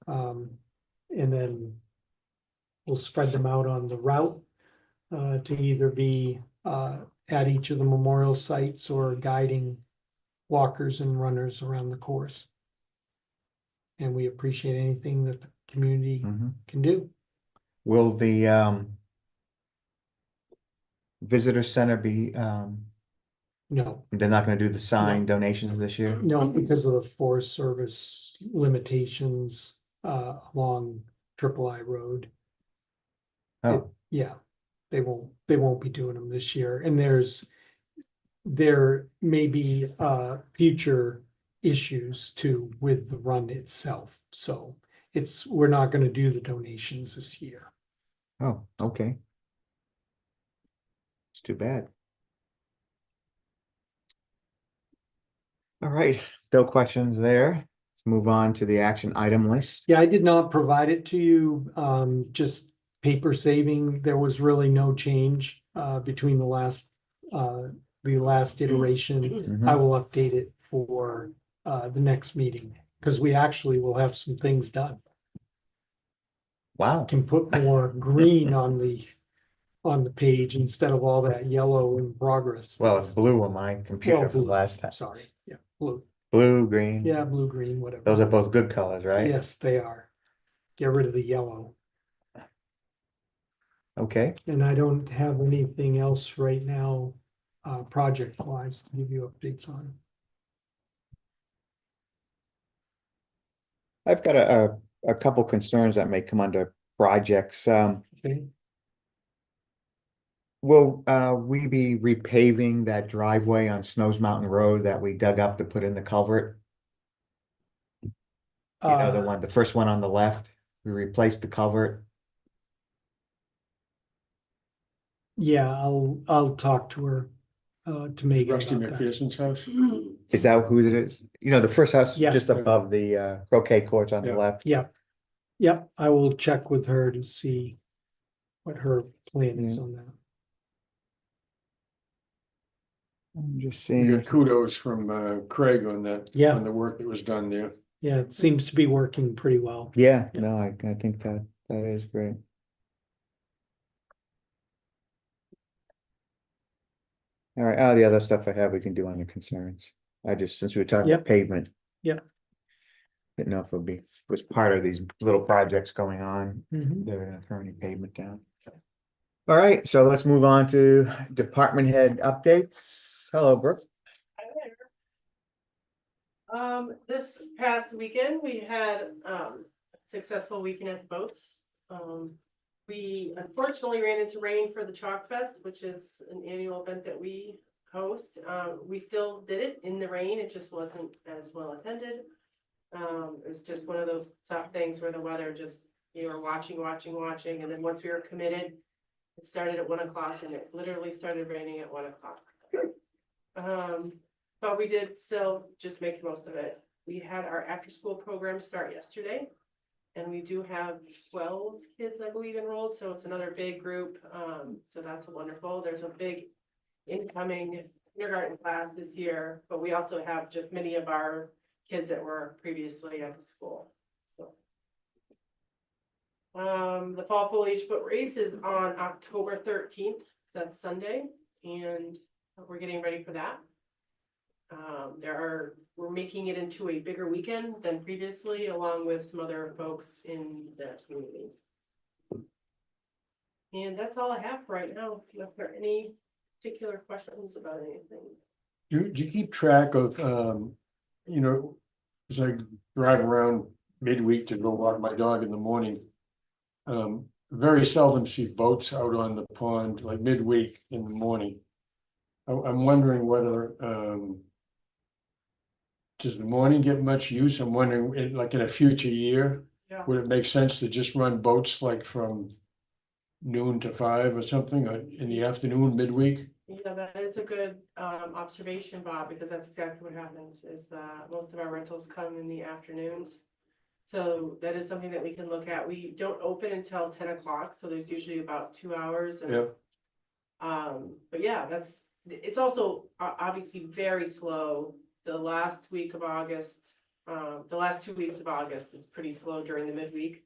And then we'll spread them out on the route to either be at each of the memorial sites or guiding walkers and runners around the course. And we appreciate anything that the community Mhm. can do. Will the visitor center be, No, they're not gonna do the sign donations this year? no, because of the Forest Service limitations along Triple I Road. Oh, Yeah, they won't be doing them this year, and there may be future issues too with the run itself, so we're not gonna do the donations this year. oh, okay. It's too bad. All right, no questions there. Let's move on to the action item list. Yeah, I did not provide it to you, just paper saving, there was really no change between the last iteration. Mhm. I will update it for the next meeting, because we actually will have some things done. Wow, Can put more green on the page instead of all that yellow in progress. well, it's blue on my computer Well, from blue. last time. Sorry, yeah, blue, Blue, green. yeah, blue, green, whatever. Those are both good colors, right? Yes, they are. Get rid of the yellow. Okay, And I don't have anything else right now, project wise to give you updates on. I've got a couple concerns that may come under projects. Okay, Will we be repaving that driveway on Snows Mountain Road that we dug up to put in the culvert? You know, the first one on the left, we replaced the culvert. yeah, I'll talk to her, to Megan Rusty about that. McPherson's house. Is that who it is? You know, the first house Yeah. just above the croquet courts on the Yeah. left. Yeah, yep, I will check with her to see what her plan is Yeah. on that. I'm just We seeing. got kudos from Craig on that. Yeah. On the work that was done there. Yeah, it seems to be working pretty well. Yeah, Yeah. no, I think that is great. All right, the other stuff I have, we can do under concerns. Since we were talking Yep. about pavement. Yep. Didn't know if it was part of these little projects going on, Mhm. that are gonna turn any pavement down. All right, so let's move on to department head updates. Hello, Brooke. This past weekend, we had, successful weekend at the boats. We unfortunately ran into rain for the Chalk Fest, which is an annual event that we host. We still did it in the rain, it just wasn't as well attended. It was just one of those tough things where the weather just, you were watching, and then once we were committed, it started at 1 o'clock and it literally started raining at 1 o'clock. But we did still just make the most of it. We had our after-school program start yesterday. And we do have 12 kids, I believe, enrolled, so it's another big group. So that's wonderful. There's a big incoming kindergarten class this year, but we also have just many of our kids that were previously at the school. So. The fall foliage foot race is on October 13th, that's Sunday, and we're getting ready for that. We're making it into a bigger weekend than previously, along with some other folks in the community. And that's all I have for right now. If there are any particular questions about anything. Do you keep track of, as I drive around midweek to go walk my dog in the morning? Very seldom see boats out on the pond, like midweek in the morning. I'm wondering whether, does the morning get much use? I'm wondering, like in a future year, Yeah. would it make sense to just run boats like from noon to 5 or something, or in the afternoon, midweek? Yeah, that is a good observation, Bob, because that's exactly what happens is that most of our rentals come in the afternoons. So that is something that we can look at. We don't open until 10 o'clock, so there's usually about 2 hours. And, Yeah. but yeah, it's also obviously very slow. The last week of August, the last 2 weeks of August, it's pretty slow during the midweek.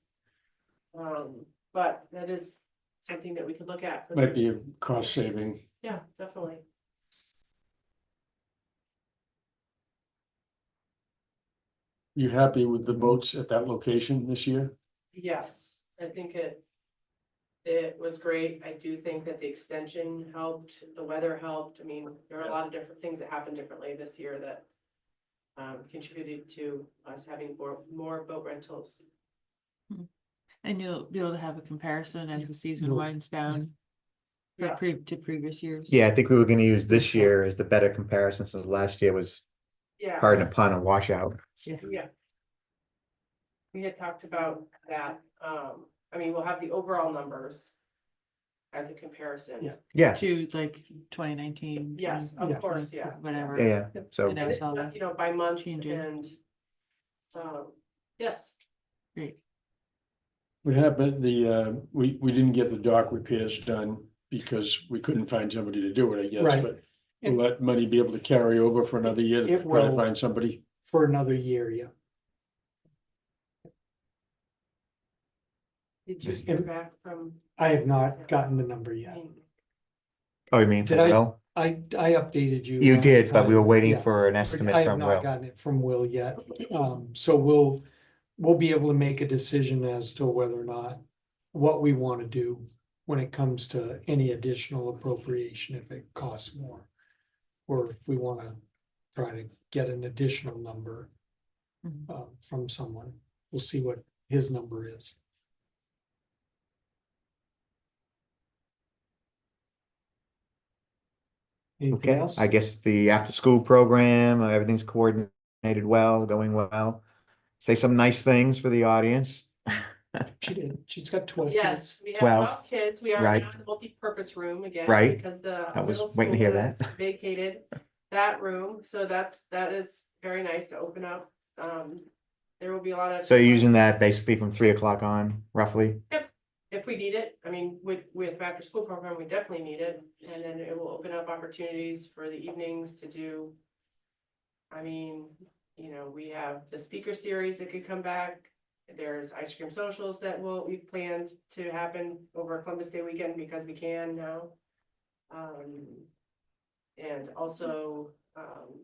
But that is something that we could look at. Might be a cost saving. Yeah, definitely. You happy with the boats at that location this year? Yes, I think it was great. I do think that the extension helped, the weather helped. I mean, there are a lot of different things that happened differently this year that contributed to us having more boat rentals. And you'll be able to have a comparison as the season You'll- winds down. Yeah. To previous years. Yeah, I think we were gonna use this year as the better comparison, since last year was, Yeah. pardon the pun, a washout. Yeah. We had talked about that. I mean, we'll have the overall numbers as a comparison. Yeah. Yeah, To like 2019. Yes, of 20, course, yeah. Whatever. yeah, so, And I saw And, that. you know, by month Changing. and, yes, Great. What happened, we didn't get the dock repairs done because we couldn't find somebody to do it, I guess, Right. but will that money be able to carry over for another year to It try to will. find somebody? For another year, yeah. did you Just- hear back from? I have not gotten the number yet. oh, you mean Did from I- Will? I updated you. You last did, but we were time. waiting Yeah. for an estimate I have from not Will. gotten it from Will yet. So we'll be able to make a decision as to whether or not what we want to do when it comes to any additional appropriation, if it costs more. Or if we want to try to get an additional number Mhm. from someone. We'll see what his number is. Anything Okay, else? I guess the after-school program, everything's coordinated well, going well. Say some nice things for the audience. She did. She's got 12 Yes, kids. we have 12, 12 kids. We are right. now in the multi-purpose room again. Right. Because the I was middle waiting to school hear has that. vacated that room, so that is very nice to open up. There will be a lot of. So you're using that basically from 3 o'clock on, roughly? If we need it, I mean, with after school program, we definitely need it, and then it will open up opportunities for the evenings to do. I mean, you know, we have the speaker series that could come back. There's ice cream socials that we've planned to happen over Columbus Day weekend because we can now. And also,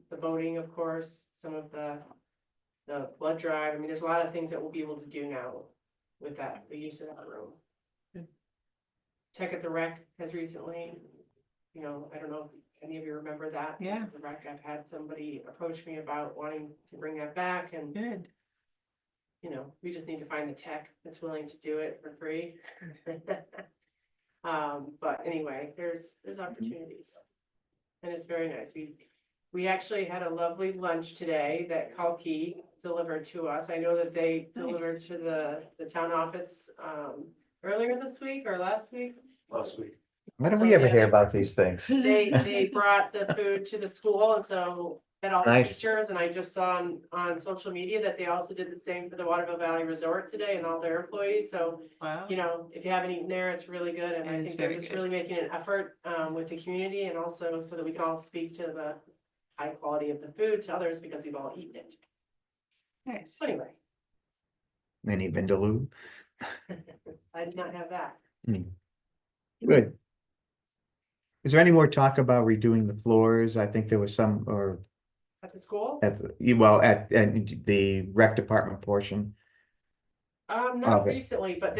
the voting, of course, some of the blood drive. I mean, there's a lot of things that we'll be able to do now with that, the use of that room. Tech at the Rec has recently, you know, I don't know if any of you remember that. Yeah. The Rec, I've had somebody approach me about wanting to bring that back, and Good. you know, we just need to find the tech that's willing to do it for free. But anyway, there's opportunities. And it's very nice. We actually had a lovely lunch today that Kalki delivered to us. I know that they delivered to the town office earlier this week or last week. Last week. When do So, we ever yeah, hear they- about these things? They brought the food to the school, and so At all the Nice. teachers, and I just saw on social media that they also did the same for the Waterville Valley Resort today and all their employees, so. Wow. You know, if you haven't eaten there, it's really good, and It I is think they're very just good. really making an effort with the community and also so that we can all speak to the high quality of the food to others because we've all eaten it. Nice. So anyway, Mini Vindaloo. I did not have that. Good. Is there any more talk about redoing the floors? I think there was some, or At the school? at, well, at the rec department portion. Not Okay. recently, but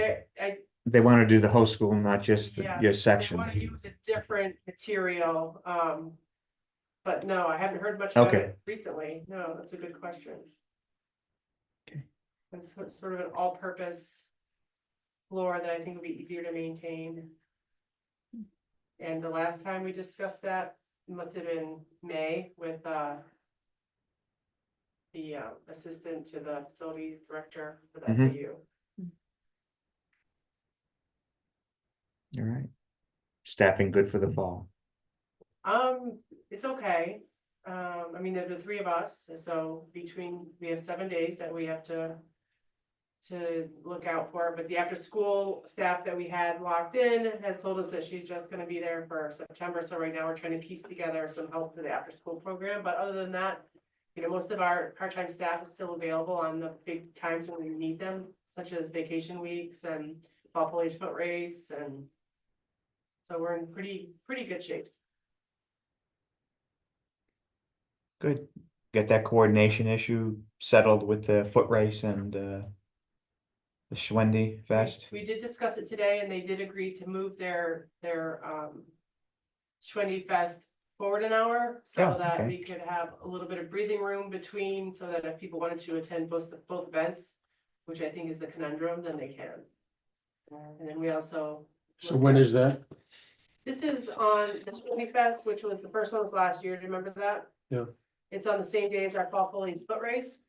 They want to do the whole school, not just yes, your they section. wanna use a different material, but no, I haven't heard much about Okay. it recently. No, that's a good question. Okay. It's sort of an all-purpose floor that I think would be easier to maintain. And the last time we discussed that, must have been May with, the assistant to the facilities director for the Mhm. SAU. All right. Staffing good for the fall. It's okay. I mean, there are the three of us, so we have 7 days that we have to look out for, but the after-school staff that we had locked in has told us that she's just gonna be there for September, so right now we're trying to piece together some help for the after-school program, but other than that, you know, most of our part-time staff is still available on the big times when we need them, such as vacation weeks and fall foliage foot race, and so we're in pretty good shape. Good. Get that coordination issue settled with the foot race and the Schwendy Fest. We did discuss it today and they did agree to move their Schwendy Fest forward an hour so Oh, that okay. we could have a little bit of breathing room between, so that if people wanted to attend both events, which I think is the conundrum, then they can. And then we also. So when is that? This is on the Schwendy Fest, which was the first one was last year. Do you remember that? Yeah. It's on the same day as our fall foliage foot race.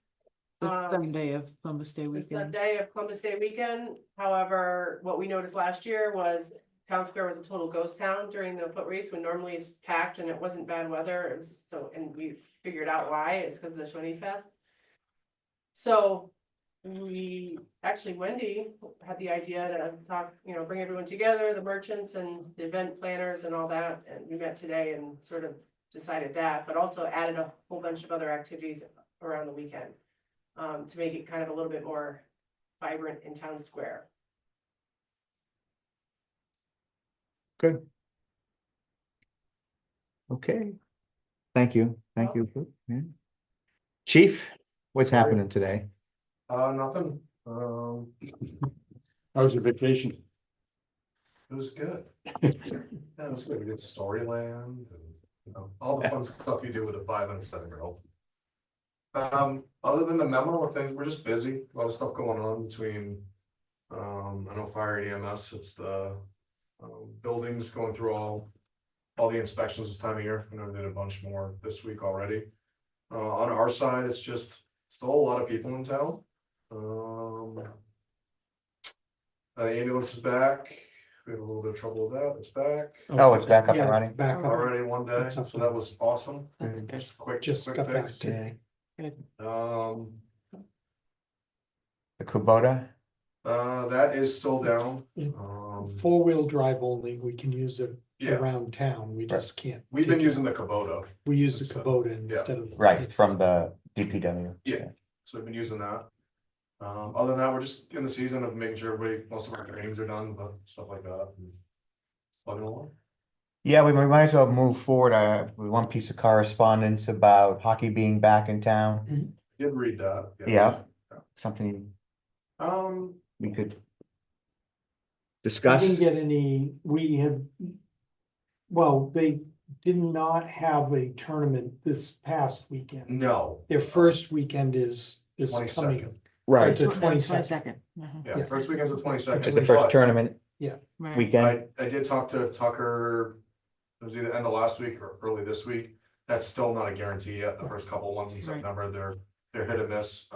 The Sunday of Columbus Day The weekend. Sunday of Columbus Day weekend. However, what we noticed last year was Town Square was a total ghost town during the foot race when normally it's packed and it wasn't bad weather. It was so, and we figured out why. It's because of the Schwendy Fest. So we actually, Wendy had the idea to talk, bring everyone together, the merchants and the event planners and all that. And we met today and sort of decided that, but also added a whole bunch of other activities around the weekend. To make it kind of a little bit more vibrant in Town Square. Good. Okay. Thank you. Thank you. Yeah. Chief, what's happening today? Nothing, How was your vacation? it was good. Yeah, it was good, we did Storyland and, all the fun stuff you do with a 5 and 7-year-old. Other than the memo of things, we're just busy, a lot of stuff going on between, I know fire and EMS, it's the, buildings going through all the inspections this time of year. I know we did a bunch more this week already. On our side, it's just still a lot of people in town. Ambulance is back, we had a little bit of trouble with that, it's back. Oh, it's back up and Yeah, running? back up. Already in one day, It's up so that was awesome. That's good. Just quick, Just quick got back fix. today. The Kubota? That is still down. Yeah. Um, Four-wheel drive only, we can use it yeah, around town, we just can't. we've been take it. using the Kubota, We use the Kubota instead of. Right, from the DPW. Yeah. so we've been using that. Other than that, we're just in the season of making sure most of our trainings are done, but stuff like that. and Plugging along. Yeah, we might as well move forward. With one piece of correspondence about hockey being back in town. Did read that. Yeah. Something we could We discuss. didn't get any, they did not have a tournament this past weekend. No. Their first weekend is coming. 22nd. Right, The 22nd. 22nd. Yeah, Yeah. first weekend's the 22nd. it's the first but tournament Right. weekend. I did talk to Tucker, it was either end of last week or early this week. That's still not a guarantee yet. The first couple ones in September, they're hit or miss.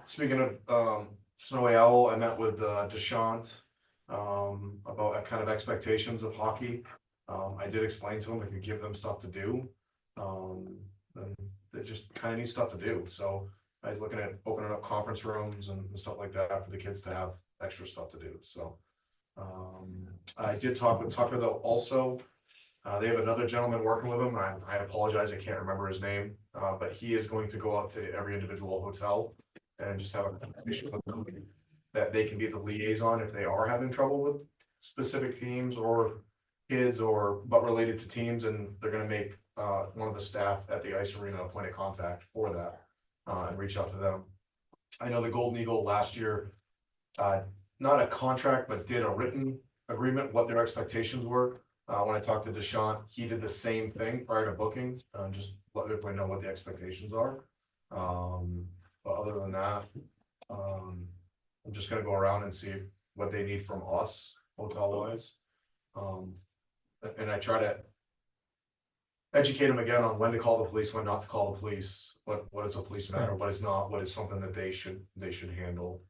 Speaking of Snowy Owl, I met with Deshant about kind of expectations of hockey. I did explain to him I could give them stuff to do, And they just kind of need stuff to do, so I was looking at opening up conference rooms and stuff like that for the kids to have extra stuff to do, so. I did talk with Tucker though also. They have another gentleman working with them. I apologize, I can't remember his name, but he is going to go out to every individual hotel and just have a conversation with them. That they can be the liaison if they are having trouble with specific teams or kids or but related to teams, and they're gonna make one of the staff at the ice arena a point of contact for that. And reach out to them. I know the Golden Eagle last year, not a contract, but did a written agreement, what their expectations were. When I talked to Deshaun, he did the same thing prior to booking, just let everybody know what the expectations are. But other than that, I'm just gonna go around and see what they need from us, hotel wise. And I try to educate them again on when to call the police, when not to call the police, what is a police matter, what is not, what is something that they should handle.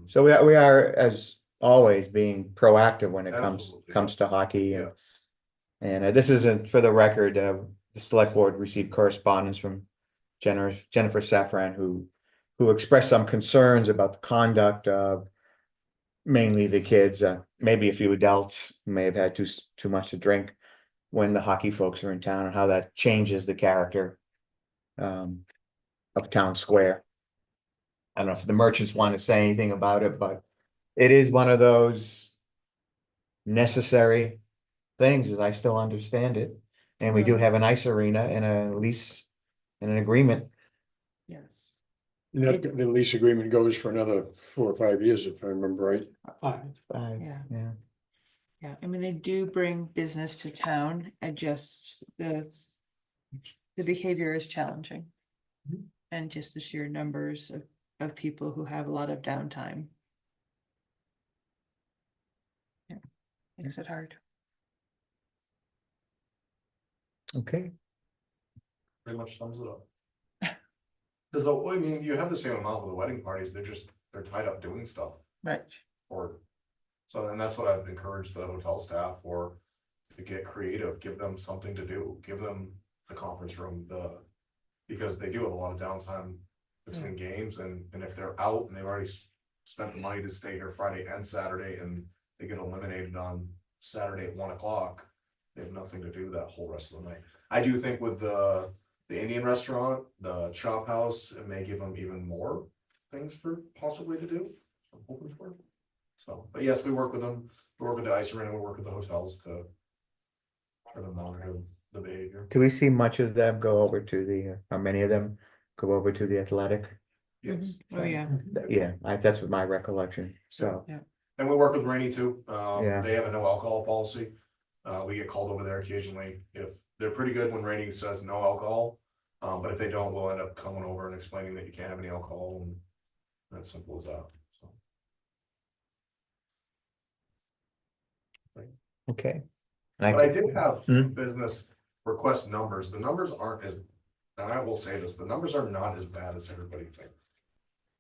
So we are, as always, being proactive when it Absolutely, comes to yes. hockey. Yes. And this isn't for the record, the select board received correspondence from Jennifer Safran, who expressed some concerns about the conduct of mainly the kids, maybe a few adults who may have had too much to drink when the hockey folks are in town, and how that changes the character of town square. I don't know if the merchants want to say anything about it, but it is one of those necessary things, as I still understand it. And we do have an ice arena and a lease and an agreement. Yes. The lease agreement goes for another 4 or 5 years, if I remember right. Yeah. Yeah. Yeah, I mean, they do bring business to town, and just the behavior is challenging. And just the sheer numbers of people who have a lot of downtime. Yeah, makes it hard. Okay. Pretty much sums it up. Cause I mean, you have the same amount with the wedding parties, they're tied up doing stuff. Right. Or, so then that's what I've encouraged the hotel staff for, to get creative, give them something to do, give them the conference room, because they do have a lot of downtime between games, and if they're out and they've already spent the money to stay here Friday and Saturday, and they get eliminated on Saturday at 1 o'clock, they have nothing to do that whole rest of the night. I do think with the Indian restaurant, the chop house, it may give them even more things for possibly to do. I'm hoping for. So, but yes, we work with them. We work with the ice arena. We work with the hotels to try to monitor the behavior. Do we see much of them go over to the, or many of them go over to the athletic? Yes. Oh, yeah. Yeah, that's what my recollection, so. And we work with Rainey too. Yeah. They have a no alcohol policy. We get called over there occasionally. If they're pretty good when Rainey says no alcohol. But if they don't, we'll end up coming over and explaining that you can't have any alcohol, and that's simple as that. So. Okay. But I did have Hmm? business request numbers. The numbers aren't as, and I will say this, the numbers are not as bad as everybody thinks.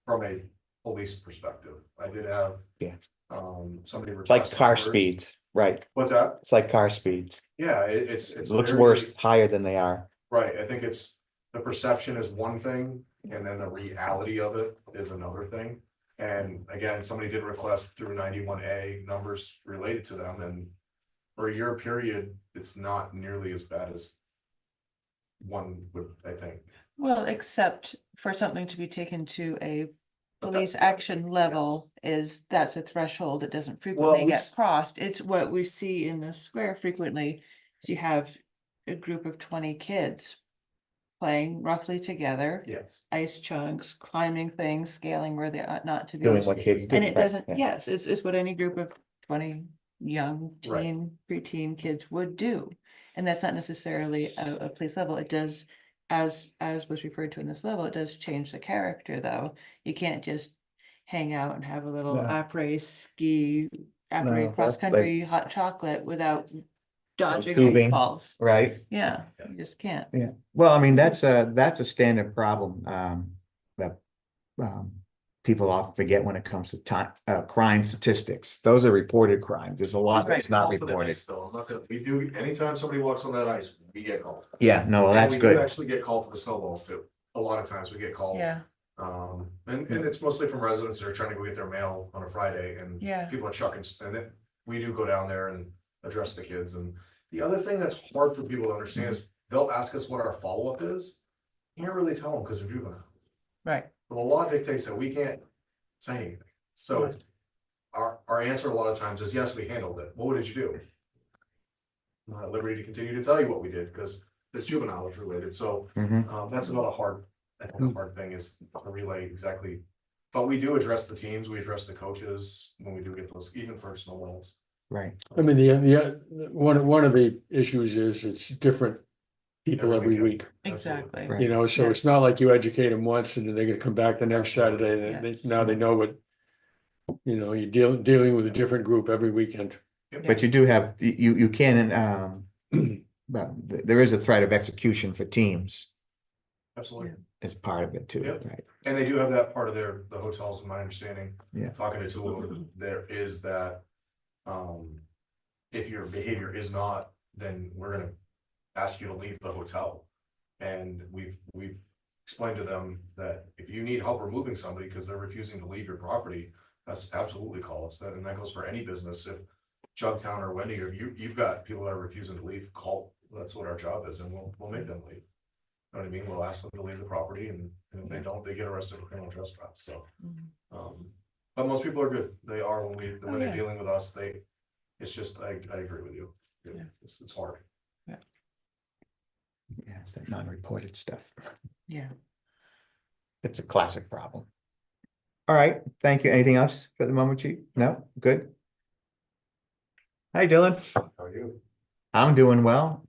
From a police perspective, I did have. Yeah. Somebody. It's like request car numbers. speeds, right? What's that? It's like car speeds. Yeah, it's. It looks very- worse, higher than they are. Right, I think it's, the perception is one thing, and then the reality of it is another thing. And again, somebody did request through 91A numbers related to them, and for a year period, it's not nearly as bad as one would, I think. Well, except for something to be taken to a But police that's- action level, that's a threshold that doesn't frequently we get s- crossed. It's what we see in the square frequently. So you have a group of 20 kids playing roughly together, Yes. ice chunks, climbing things, scaling where they ought not to be. Doing what kids do. And it right, doesn't, yeah. yes, it's what any group of 20 young Right. teen, preteen kids would do. And that's not necessarily a police level. It does, as was referred to in this level, it does change the character, though. You can't just hang out and have a little No. après ski, No, après that's cross-country hot chocolate without dodging Tubing. baseballs. Right? Yeah, you just can't. Yeah, well, I mean, that's a standard problem, that, people often forget when it comes to time, crime statistics. Those are reported crimes. There's a lot that's not Call for the reported. ice, though. I'm not gonna, we do, anytime somebody walks on that ice, we get called. Yeah, no, well, And that's we do good. actually get called for the snowballs too. A lot of times we get called. Yeah, And it's mostly from residents that are trying to go get their mail on a Friday and Yeah. people are chucking, and then we do go down there and address the kids. And the other thing that's hard for people to understand is they'll ask us what our follow-up is. Can't really tell them because they're juvenile. right. But the law dictates that we can't say anything. So it's, our answer a lot of times is, yes, we handled it. Well, what did you do? I'm not at liberty to continue to tell you what we did because it's juvenile related. So Mhm. that's another hard, I think a hard thing is to relay exactly. But we do address the teams, we address the coaches when we do get those, even for snowballs. Right. I mean, one of the issues is it's different people every week. Exactly. Right. You know, so it's not like you educate them once and then they're gonna come back the next Saturday and Yes. now they know what. You know, you're dealing with a different group every weekend. But you do have, you can, well, there is a threat of execution for teams Absolutely. as part of it too, Yep. right? And they do have that part of the hotels, in my understanding. Yeah. Talking to two of them, there is that, if your behavior is not, then we're gonna ask you to leave the hotel. And we've explained to them that if you need help removing somebody because they're refusing to leave your property, that's absolutely call us. And that goes for any business. If Jugtown or Wendy, or you've got people that are refusing to leave, call, that's what our job is, and we'll make them leave. Know what I mean? We'll ask them to leave the property, and if they don't, they get arrested for criminal trespass, so. But most people are good. They are when they're yeah. dealing with us, it's just, I agree with you. It's hard. Yeah, it's that non-reported stuff. Yeah. It's a classic problem. All right, thank you. Anything else for the moment, Chief? No, good. Hi, Dylan. How are you? I'm doing well.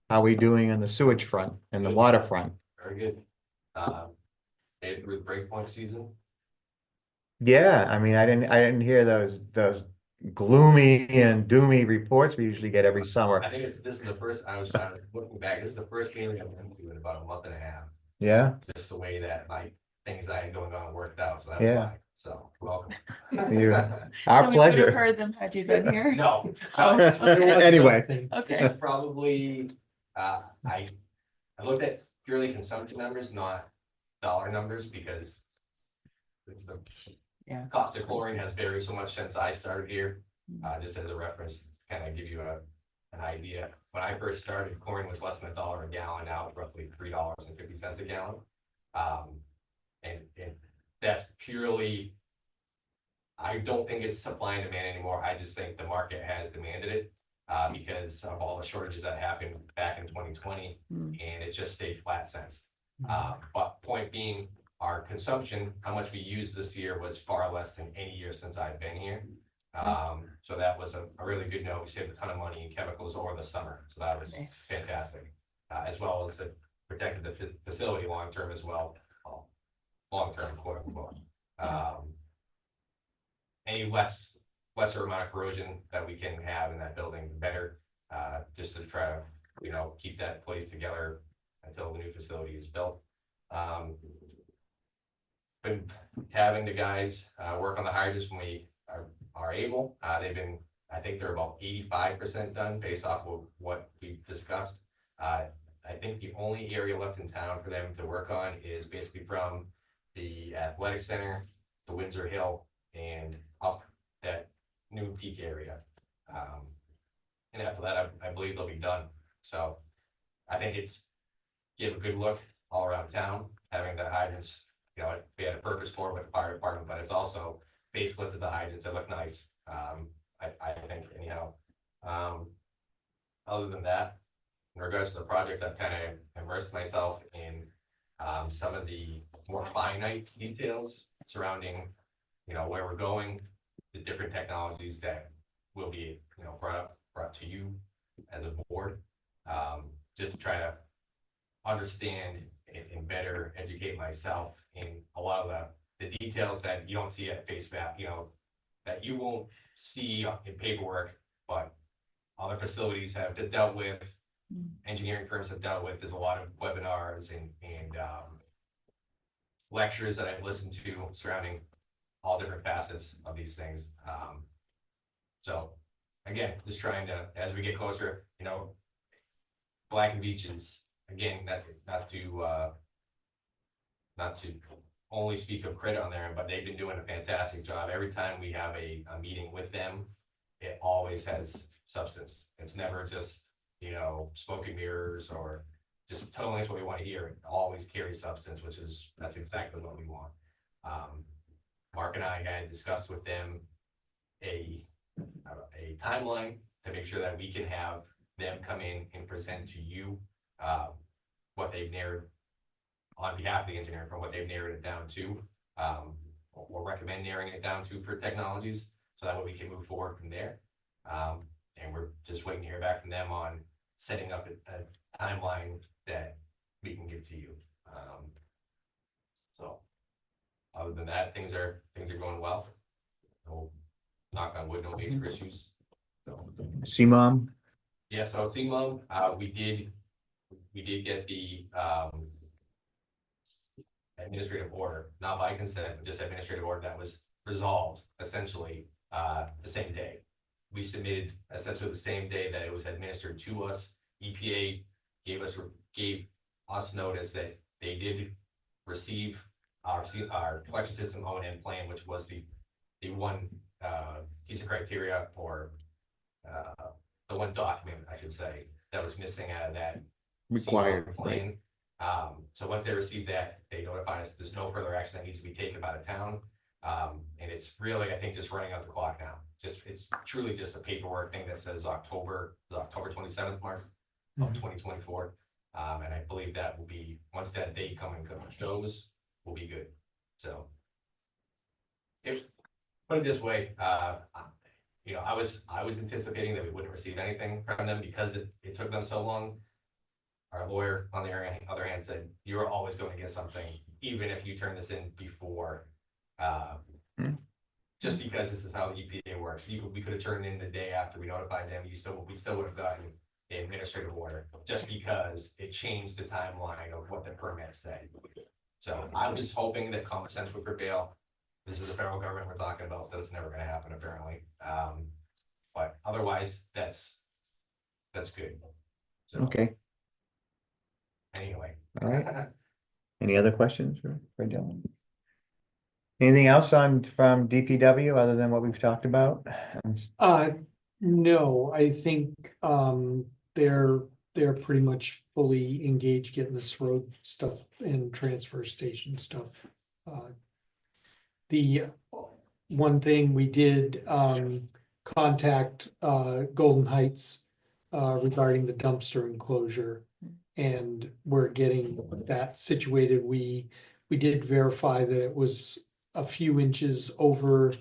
How are we doing on the sewage front and the Good. waterfront? Very good. Made it through the breakpoint season. Yeah, I mean, I didn't hear those gloomy and doomy reports we usually get every summer. I think this is the first, I was looking back, this is the first game I've been to in about a month and a half. Yeah, Just the way that like things I had going on worked out, so that's Yeah. why. So, welcome. our So we would have pleasure. heard them had you been here. No. Oh, Anyway, Okay. It's probably, I looked at purely consumption numbers, not dollar numbers, because the Yeah. cost of chlorine has varied so much since I started here. Just as a reference, to kind of give you an idea. When I first started, chlorine was less than $1 a gallon. Now it's roughly $3.50 a gallon. And that's purely, I don't think it's supply and demand anymore. I just think the market has demanded it because of all the shortages that happened back in 2020, and it just stayed flat since. But point being, our consumption, how much we used this year was far less than any year since I've been here. So that was a really good note. We saved a ton of money in chemicals over the summer, so that was Nice. fantastic. As well as it protected the facility long-term as well. Long-term, quote unquote. Any lesser amount of corrosion that we can have in that building, the better, just to try to, keep that place together until the new facility is built. Been having the guys work on the hydrants when we are able. They've been, I think they're about 85% done based off of what we've discussed. I think the only area left in town for them to work on is basically from the athletic center to Windsor Hill and up that new peak area. And after that, I believe they'll be done. So I think it's give a good look all around town, having the hydrants, we had a purpose for it with the fire department, but it's also facelifted the hydrants. They look nice. I think anyhow. Other than that, in regards to the project, I've kind of immersed myself in some of the more finite details surrounding, where we're going, the different technologies that will be, brought to you as a board, just to try to understand and better educate myself in a lot of the details that you don't see at face value, that you won't see in paperwork, but other facilities have dealt with, engineering firms have dealt with. There's a lot of webinars and lectures that I've listened to surrounding all different facets of these things. So again, just trying to, as we get closer, you know, Black and Beach is, again, not to only speak of credit on there, but they've been doing a fantastic job. Every time we have a meeting with them, it always has substance. It's never just, you know, smoke and mirrors or just telling us what we want to hear. It always carries substance, that's exactly what we want. Mark and I had discussed with them a timeline to make sure that we can have them come in and present to you what they've narrowed on behalf of the engineer from what they've narrowed it down to, or recommend narrowing it down to for technologies, so that way we can move forward from there. And we're just waiting to hear back from them on setting up a timeline that we can give to you. So other than that, things are going well. No, knock on wood, no major issues. So CMOM, yeah, so CMO, we did get the administrative order, not by consent, but just administrative order that was resolved essentially the same day. We submitted essentially the same day that it was administered to us. EPA gave us notice that they did receive our collection system O&M plan, which was the one piece of criteria, or the one document, I should say, that was missing out of that required, CMO right? plan. So once they received that, they notified us there's no further action that needs to be taken by the town. And it's really, I think, just running out the clock now. It's truly just a paperwork thing that says October 27th, Mark, of 2024. And I believe that will be, once that date shows, we'll be good. So if, put it this way, you know, I was anticipating that we wouldn't receive anything from them because it took them so long. Our lawyer, on the other hand, said, you're always going to get something, even if you turn this in before, just because this is how the EPA works. We could have turned in the day after we notified them, we still would have gotten the administrative order, just because it changed the timeline of what the permit said. So I was hoping that common sense would prevail. This is the federal government we're talking about, so that's never gonna happen, apparently. But otherwise, that's good. So Okay, anyway. all right. Any other questions for Dylan? Anything else from DPW other than what we've talked about? No, I think, they're pretty much fully engaged getting this road stuff and transfer station stuff. The one thing we did, contact, Golden Heights, regarding the dumpster enclosure. And we're getting that situated. We did verify that it was a few inches over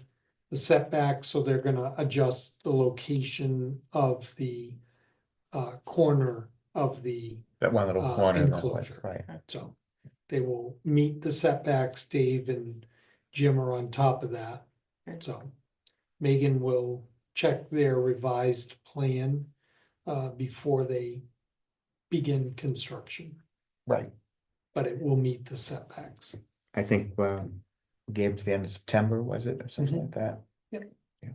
the setback, so they're gonna adjust the location of the corner of the, That one little corner. that was, enclosure. Right. so they will meet the setbacks. Dave and Jim are on top of that. Good. So Megan will check their revised plan before they begin construction, Right. but it will meet the setbacks. I think Gabe's the end of September, was it, or something like that? Yep. Yeah.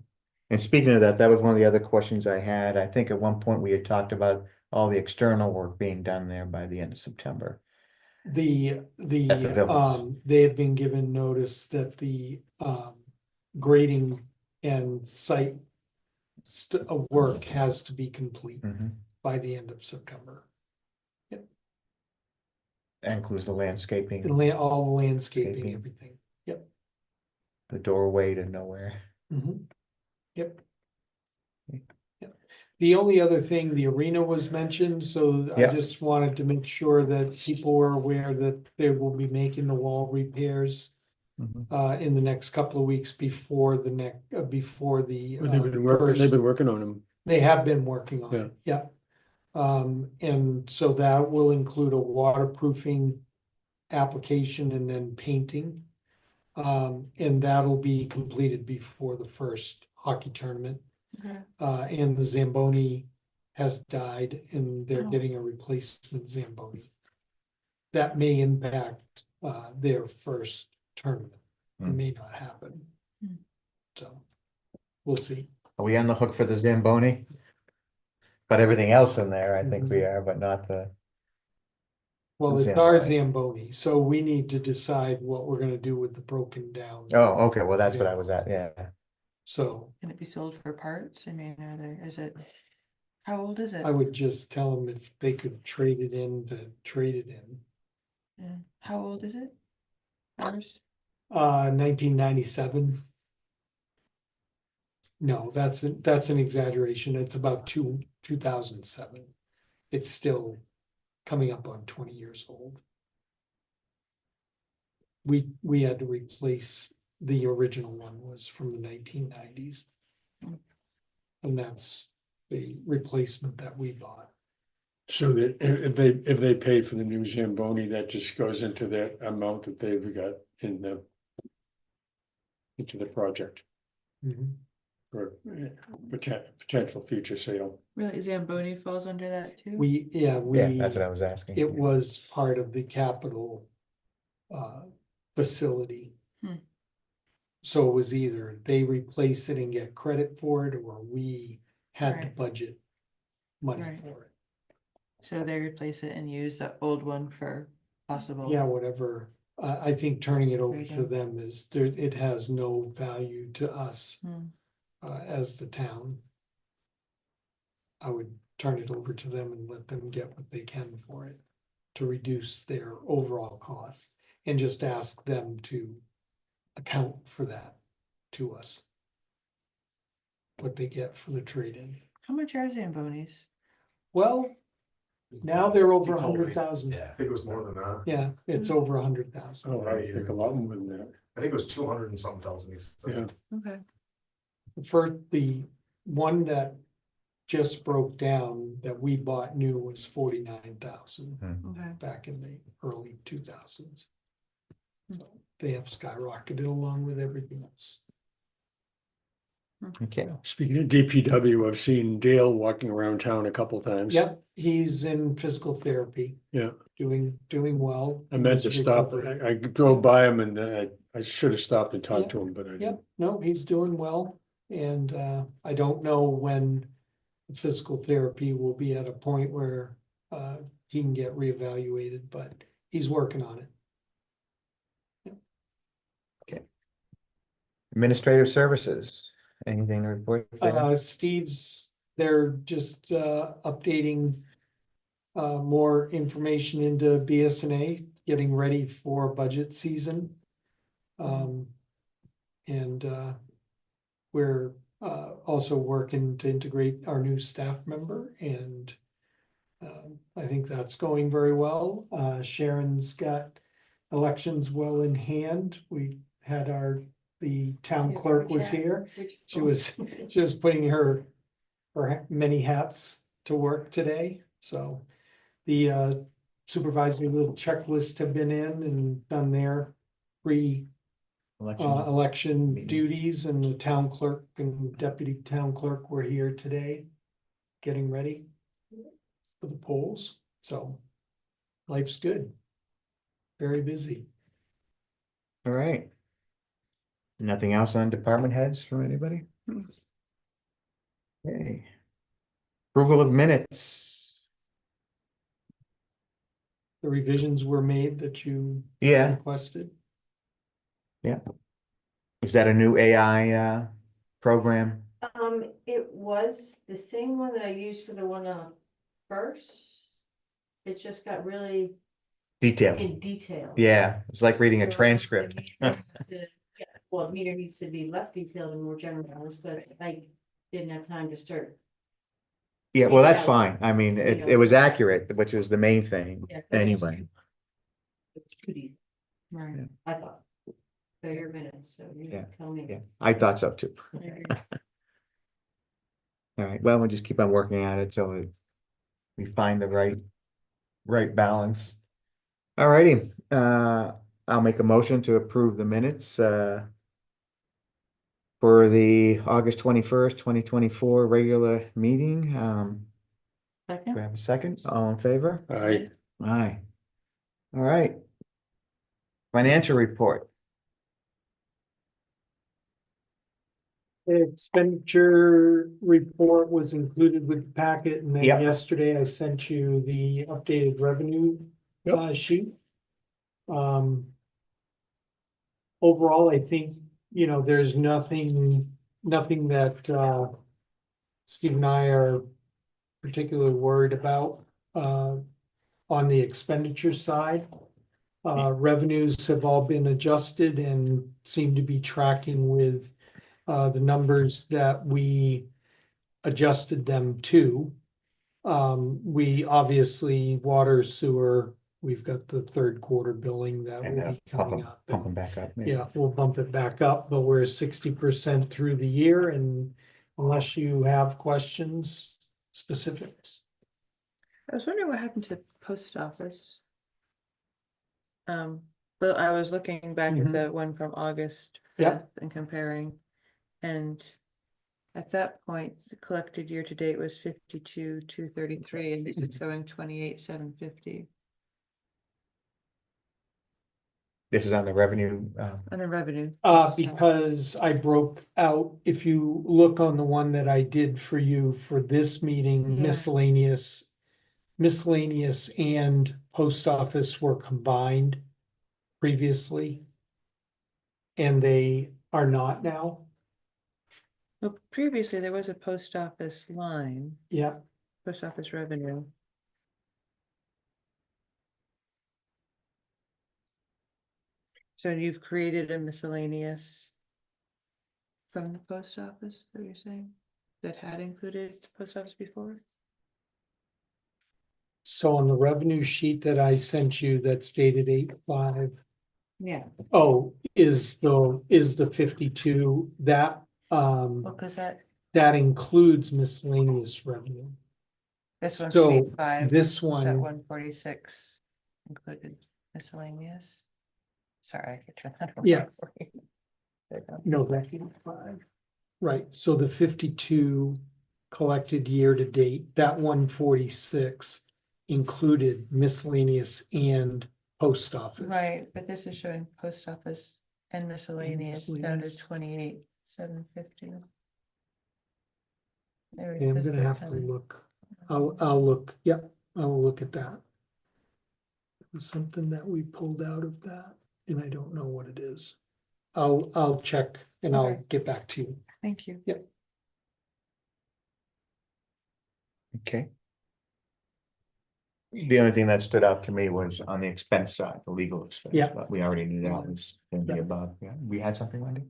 And speaking of that, that was one of the other questions I had. I think at one point we had talked about all the external work being done there by the end of September. At the villas. They have been given notice that the grading and site work has to be complete Mhm. by the end of September. That includes the landscaping, And all the landscaping, Landscaping. everything. Yep. the doorway to nowhere. Yep. Okay. Yep. The only other thing, the arena was mentioned, so I Yeah. just wanted to make sure that people were aware that they will be making the wall repairs in the next couple of weeks before the before the They've been working on them. They have been working on Yeah. it, yeah. And so that will include a waterproofing application and then painting. And that'll be completed before the first hockey tournament. Okay. And the Zamboni has died and they're Oh. getting a replacement Zamboni. That may impact their first tournament. It Hmm. may not happen. Hmm. So, we'll see. Are we on the hook for the Zamboni? But everything else in there, I think we Mhm. are, but not the, Well, it's our Zamboni. Zamboni, so we need to decide what we're gonna do with the broken down. oh, okay, well, that's what I was at, yeah. So Can it be sold for parts? I mean, are there, is it, how old is it? I would just tell them if they could trade it in to trade it in. Yeah. How old is it? Ours? 1997. No, that's an exaggeration. It's about 2007. It's still coming up on 20 years old. We had to replace the original one was from the 1990s. Mm. And that's the replacement that we bought. So that if they paid for the new Zamboni, that just goes into that amount that they've got in the. Into the project for potential future sale. Really, Zamboni falls under that too? Yeah, that's what I was asking. It was part of the capital facility. Hmm. So it was either they replace it and get credit for it, or we had to Right. budget money Right. for it. So they replace it and use the old one for possible. Yeah, whatever. I think turning it over to Trading. them is there, it has no value to us Hmm. as the town. I would turn it over to them and let them get what they can for it to reduce their overall cost and just ask them to account for that to us. What they get for the trade-in. How much are Zambonis? Well, now they're over He told me. 100,000. I think it was more than that. Yeah, it's over 100,000. Oh, I think a lot more than that. I think it was 200 and something thousand. He said. Yeah. Okay. For the one that just broke down that we bought new was 49,000 Okay. back in the early 2000s. So they have skyrocketed along with everything else. Okay, Speaking of DPW, I've seen Dale walking around town a couple times. Yep, he's in physical therapy, Yeah, doing well. I meant to He's stop. recovering. I drove by him and I should have stopped and talked to him, but I Yep, didn't. no, he's doing well, and I don't know when physical therapy will be at a point where he can get reevaluated, but he's working on it. administrative services, anything to report there? Steve's, they're just updating more information into BSNA, getting ready for budget season. And we're also working to integrate our new staff member, and I think that's going very well. Sharon's got elections well in hand. We had the town clerk was here. She was putting her many hats to work today, so the supervisory little checklist have been in and done their election Meeting. duties, and the town clerk and deputy town clerk were here today, getting ready for the polls, so life's good. Very busy. All right. Nothing else on department heads from anybody? Okay. Approval of minutes. The revisions were made that you Yeah, requested. is that a new AI program? It was the same one that I used for the one on first. It just got really Detailed. in detail. Yeah, it's like reading a So, transcript. the meter needs to- yeah, well, meter needs to be less detailed and more generalized, but I didn't have time to start. Yeah, well, that's Yeah. fine. I mean, it was accurate, which was the main thing. Yeah, 'cause Anyway, it's pretty, Right. I thought. So your minutes, so you Yeah, tell me. yeah, I thought so too. I agree. All right, well, we'll just keep on working at it till we find the right balance. All righty, I'll make a motion to approve the minutes for the August 21st, 2024 regular meeting. Do I Second? have a second? All in favor? I, Aye. All right. Financial report. The expenditure report was included with the packet, and then Yep. yesterday I sent you the updated revenue sheet. Overall, I think, there's nothing that Steve and I are particularly worried about on the expenditure side. Revenues have all been adjusted and seem to be tracking with the numbers that we adjusted them to. We obviously, water, sewer, we've got the third quarter billing that And will be coming up. pump them back up. Yeah, we'll bump it back up, but we're 60% through the year, and unless you have questions, specifics. I was wondering what happened to post office. But I was looking back at Mhm. the one from August Yeah. 5th and comparing. And at that point, the collected year to date was 52,233, and this is showing 28,750 This is on the revenue, under revenue. Because I broke out, if you look on the one that I did for you for this meeting, Yeah. miscellaneous and post office were combined previously. And they are not now. Well, previously there was a post office line, Yeah, post office revenue. So you've created a miscellaneous from the post office, that you're saying, that had included the post office before? so on the revenue sheet that I sent you that's dated 8/5. Yeah. Oh, is the 52 that, Well, because that includes miscellaneous revenue. this one's So, 8.5. this That one, 146 included miscellaneous. Sorry, I could turn that Yeah. around for you. There you go. no, that's 5. Right, so the 52 collected year to date, that 146 included miscellaneous and post office. Right, but this is showing post office and miscellaneous down to miscellaneous. 28,750. There Okay, I'm is gonna have to look. I'll look, yep, I'll look at that. There's something that we pulled out of that, and I don't know what it is. I'll check and I'll Okay. get back to you. Thank you. okay. The only thing that stood out to me was on the expense side, the legal expense. Yeah. But we already knew that was gonna be Yeah. above, yeah. We had something, Wendy?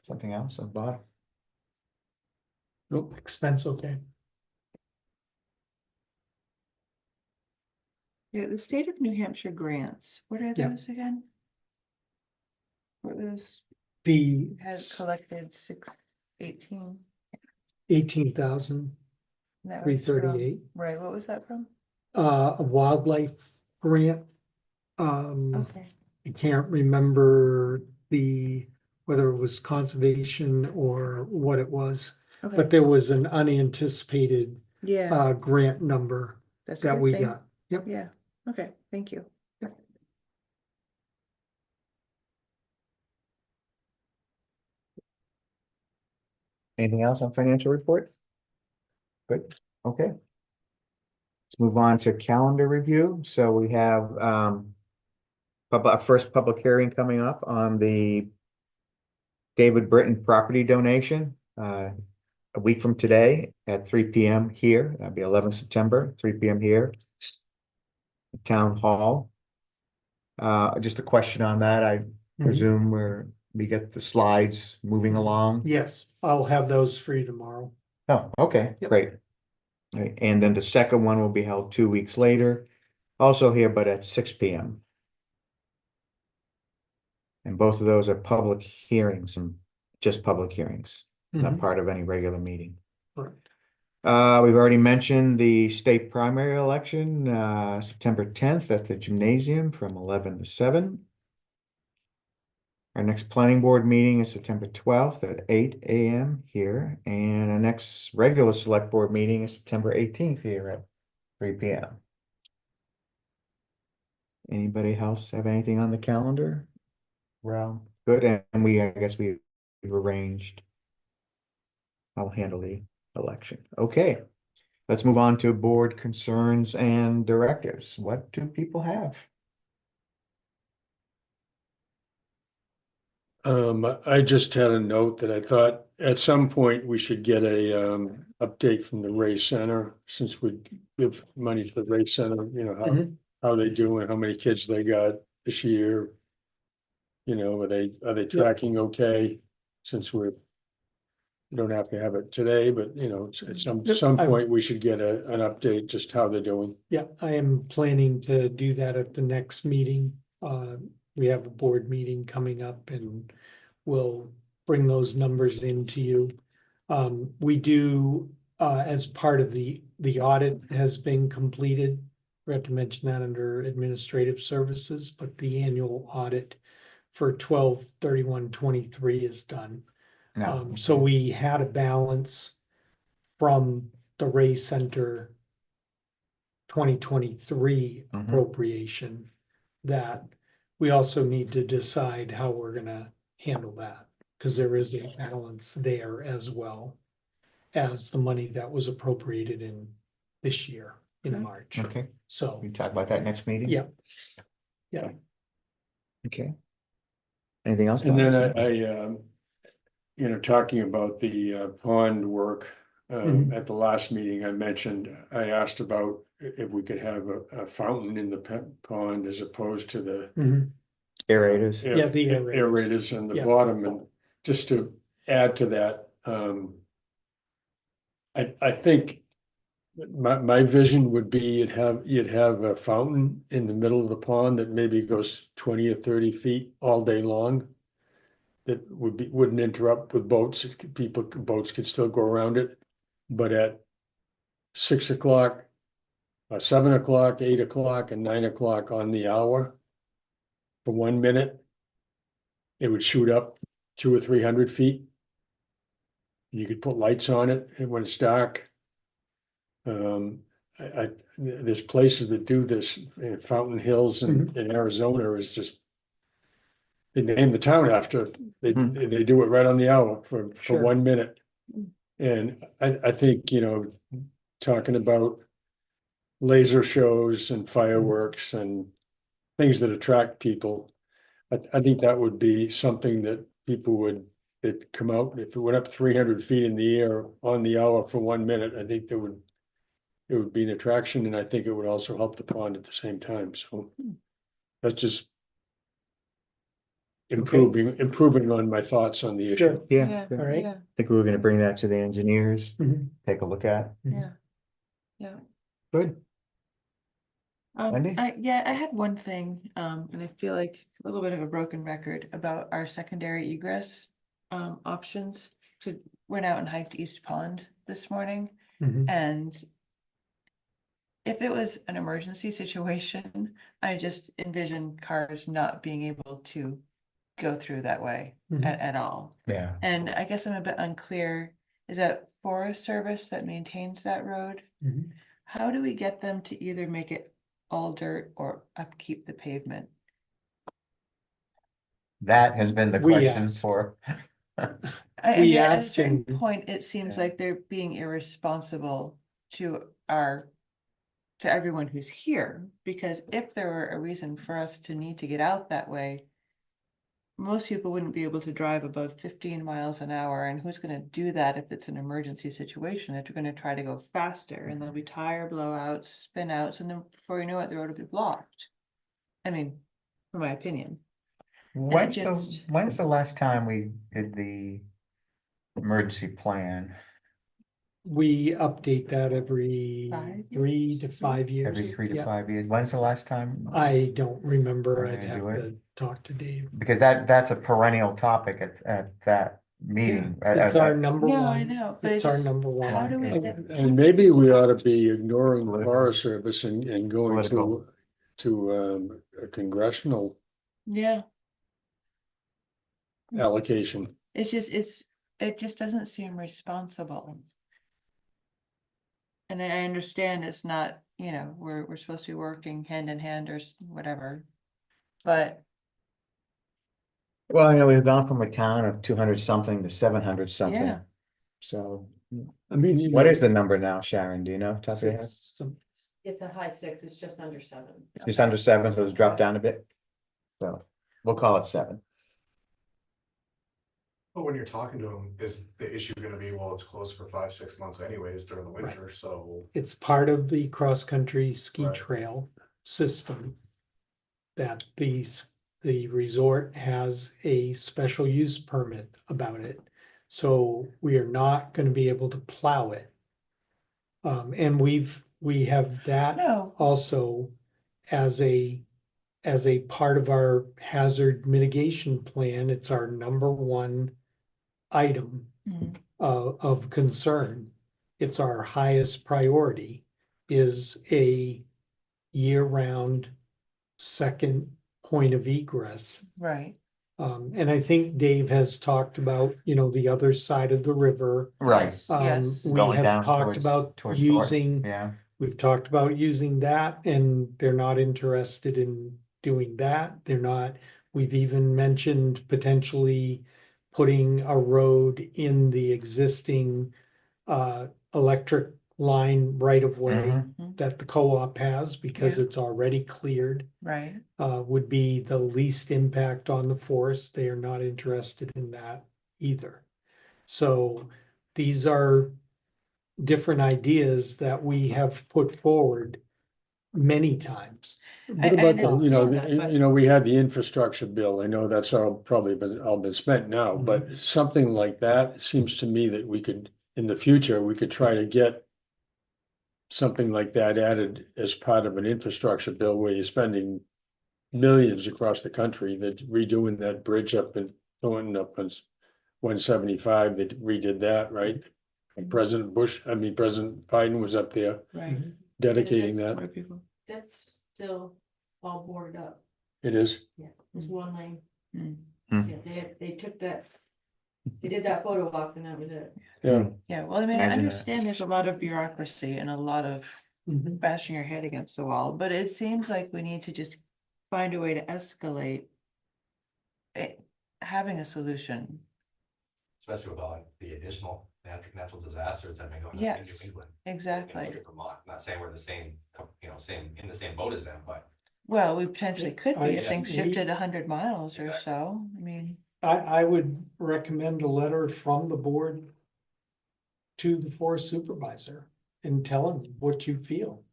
Something else above? Nope, expense, okay. Yeah, the state of New Hampshire grants, what are Yeah. those again? What was, The has collected 618? 18,338, That was from- Right, what was that from? a wildlife grant. Okay, I can't remember whether it was conservation or what it was, but okay, there was an unanticipated yeah, grant number that's a that good we thing. got. Yep. Yeah, okay, thank you. Anything else on financial report? Good, okay. Let's move on to calendar review. So we have our first public hearing coming up on the David Britton property donation a week from today at 3 p.m. here. That'd be 11 September, 3 p.m. here. Town Hall. Just a question on that. I presume we get the slides moving along. Yes, I'll have those for you tomorrow. Oh, okay, Yep. great. Okay, and then the second one will be held 2 weeks later, also here, but at 6 p.m. And both of those are public hearings and just public hearings, not part of any regular meeting. Correct. We've already mentioned the state primary election, September 10th at the gymnasium from 11 to 7. Our next planning board meeting is September 12th at 8 a.m. here, and our next regular select board meeting is September 18th here at 3 p.m. Anybody else have anything on the calendar? Well, good, and I guess we've arranged. I'll handle the election. Okay. Let's move on to board concerns and directives. What do people have? I just had a note that I thought at some point we should get a update from the Ray Center, since we give money to the Ray Center, you know, how they doing, how many kids they got this year. You know, are they tracking okay, since we don't have to have it today, but you know, at some point we should get an update, just how they're doing. Yeah, I am planning to do that at the next meeting. We have a board meeting coming up and we'll bring those numbers into you. We do, as part of the audit has been completed. We have to mention that under administrative services, but the annual audit for 12/31/23 is done. No. So we had a balance from the Ray Center 2023 Mhm. appropriation that we also need to decide how we're gonna handle that. Because there is a balance there as well as the money that was appropriated in this year in Okay. March. Okay, So, we talk about that next meeting? yeah. Yeah. Okay. Anything else? And then Bob? you know, talking about the pond work, Mhm. at the last meeting I mentioned, I asked about if we could have a fountain in the pond as opposed to the Mhm. Aerators. Yeah, the aerators. aerators in the Yeah. bottom, and just to add to that, I think my vision would be you'd have a fountain in the middle of the pond that maybe goes 20 or 30 feet all day long. That wouldn't interrupt with boats, boats could still go around it, but at 6 o'clock, 7 o'clock, 8 o'clock, and 9 o'clock on the hour, for 1 minute, it would shoot up 200 or 300 feet. You could put lights on it when it's dark. There's places that do this, Fountain Hills in Arizona is just. They name the town after, they do it right on the hour for Sure. 1 minute. And I think, you know, talking about laser shows and fireworks and things that attract people. I think that would be something that people would come out, if it went up 300 feet in the air on the hour for 1 minute, I think it would be an attraction, and I think it would also help the pond at the same time, so. That's just improving on my thoughts on the issue. Sure. Yeah, All right. Yeah, think we were gonna bring that to the engineers, Mhm. take a look at. yeah, yeah. Good. Wendy? I had one thing, and I feel like a little bit of a broken record about our secondary egress, options. So went out and hiked East Pond this morning, Mhm. and if it was an emergency situation, I just envision cars not being able to go through that way Mhm. at all. Yeah. And I guess I'm a bit unclear, is that Forest Service that maintains that road? Mhm. How do we get them to either make it all dirt or upkeep the pavement? That has been the We question asked. for. I We mean, at a asked certain and- point, it seems Yeah. like they're being irresponsible to everyone who's here, because if there were a reason for us to need to get out that way, most people wouldn't be able to drive above 15 miles an hour, and who's gonna do that if it's an emergency situation? If you're gonna try to go faster, and there'll be tire blowouts, spin outs, and then before you know it, the road will be blocked. I mean, for my opinion. When's just- when's the last time we did the emergency plan? We update that every 5 3 to 5 years. Every 3 to Yeah. 5 years? When's the last time? I don't remember. We're I'd gonna have do it? to talk to Dave. Because that's a perennial topic at that meeting. It's our number No, one. I know, but It's it our just, number how do one. we get? And maybe we ought to be ignoring the Forest Service and going Political. to a congressional Yeah, allocation. it just doesn't seem responsible. And I understand it's not, you know, we're supposed to be working hand in hand or whatever. But Well, we've gone from a town of 200 something to 700 something. yeah, So I mean, you what know, is the number now, Sharon? Do you know? Top of your head? It's a high six, it's just under 7. It's just under 7, so it's dropped down a bit. So we'll call it 7. But when you're talking to them, is the issue gonna be, well, it's closed for 5, 6 months anyways during the winter, so. It's part of the cross-country ski Right. trail system. That the resort has a special use permit about it. So we are not gonna be able to plow it. And we have that no, also as a part of our hazard mitigation plan. It's our #1 item mhm, of concern. It's our highest priority, is a year-round second point of egress. right, And I think Dave has talked about, the other side of the river. yes, yes, We Going have down talked towards- about towards Thornton, using, Yeah. we've talked about using that, and they're not interested in doing that. They're not, we've even mentioned potentially putting a road in the existing electric line right of way Mhm. that the co-op has, because Yeah. it's already cleared. right, Would be the least impact on the forest. They are not interested in that either. So these are different ideas that we have put forward many times. what I about the, understand that, but- you know, we had the infrastructure bill. I know that's all probably all been spent now, but something like that, it seems to me that we could, in the future, we could try to get something like that added as part of an infrastructure bill where you're spending millions across the country, that redoing that bridge up in Thornton up on 175, they redid that, right? And President Biden was up there right. dedicating That's- that. More people. That's still all boarded up. It is. Yeah, there's one lane. Mm. Yeah, they took that, they did that photo op and that was it. Yeah. Yeah, well, I mean, I Imagine that. understand there's a lot of bureaucracy and a lot of Mhm. bashing your head against the wall, but it seems like we need to just find a way to escalate it, having a solution. Especially with all like, the additional natural disasters that have been going on in New Yes, England. exactly. Look at Vermont, not saying we're the same, in the same boat as them, but Well, we potentially could be if I- things we- shifted 100 miles or Exactly. so. I mean, I would recommend a letter from the board to the forest supervisor and tell him what you feel.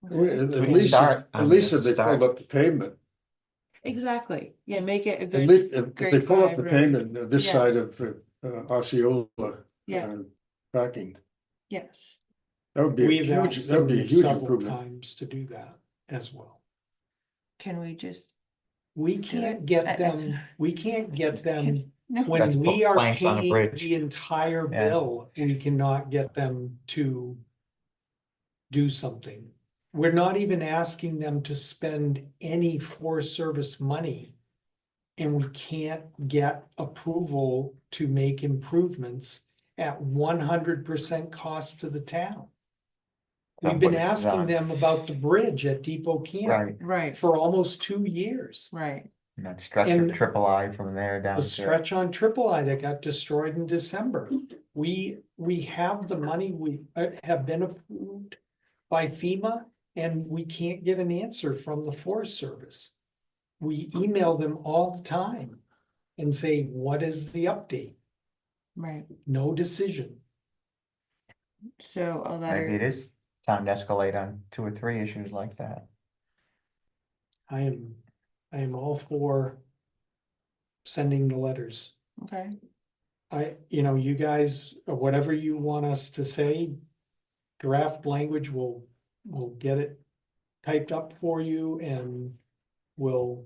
At We can least, start at on least the if they start. pulled up the pavement, exactly. Yeah, make it a at good. least if they grade pull up 5 the road. pavement, this Yeah. side of Osceola. Yeah. Parking, Yes, that would be a We've huge, asked that would be a them huge several improvement. times to do that as well. can we just, We Do can't it. get I- them, we can't get them, no, when Let's we put are planks on a paying bridge. the entire Yeah. bill, we cannot get them to do something. We're not even asking them to spend any Forest Service money. And we can't get approval to make improvements at 100% cost to the town. We've been Somebody's asking done. them about the bridge at Depot Camp Right, right, for almost 2 years. right. and that stretch And of triple I from there down The to, stretch on Triple I that got destroyed in December. We have the money, we have been approved by FEMA, and we can't get an answer from the Forest Service. We email them all the time and say, what is the update? Right, No decision. so a maybe it letter, is time to escalate on 2 or 3 issues like that. I am all for sending the letters. okay, You guys, whatever you want us to say, draft language, we'll get it typed up for you and we'll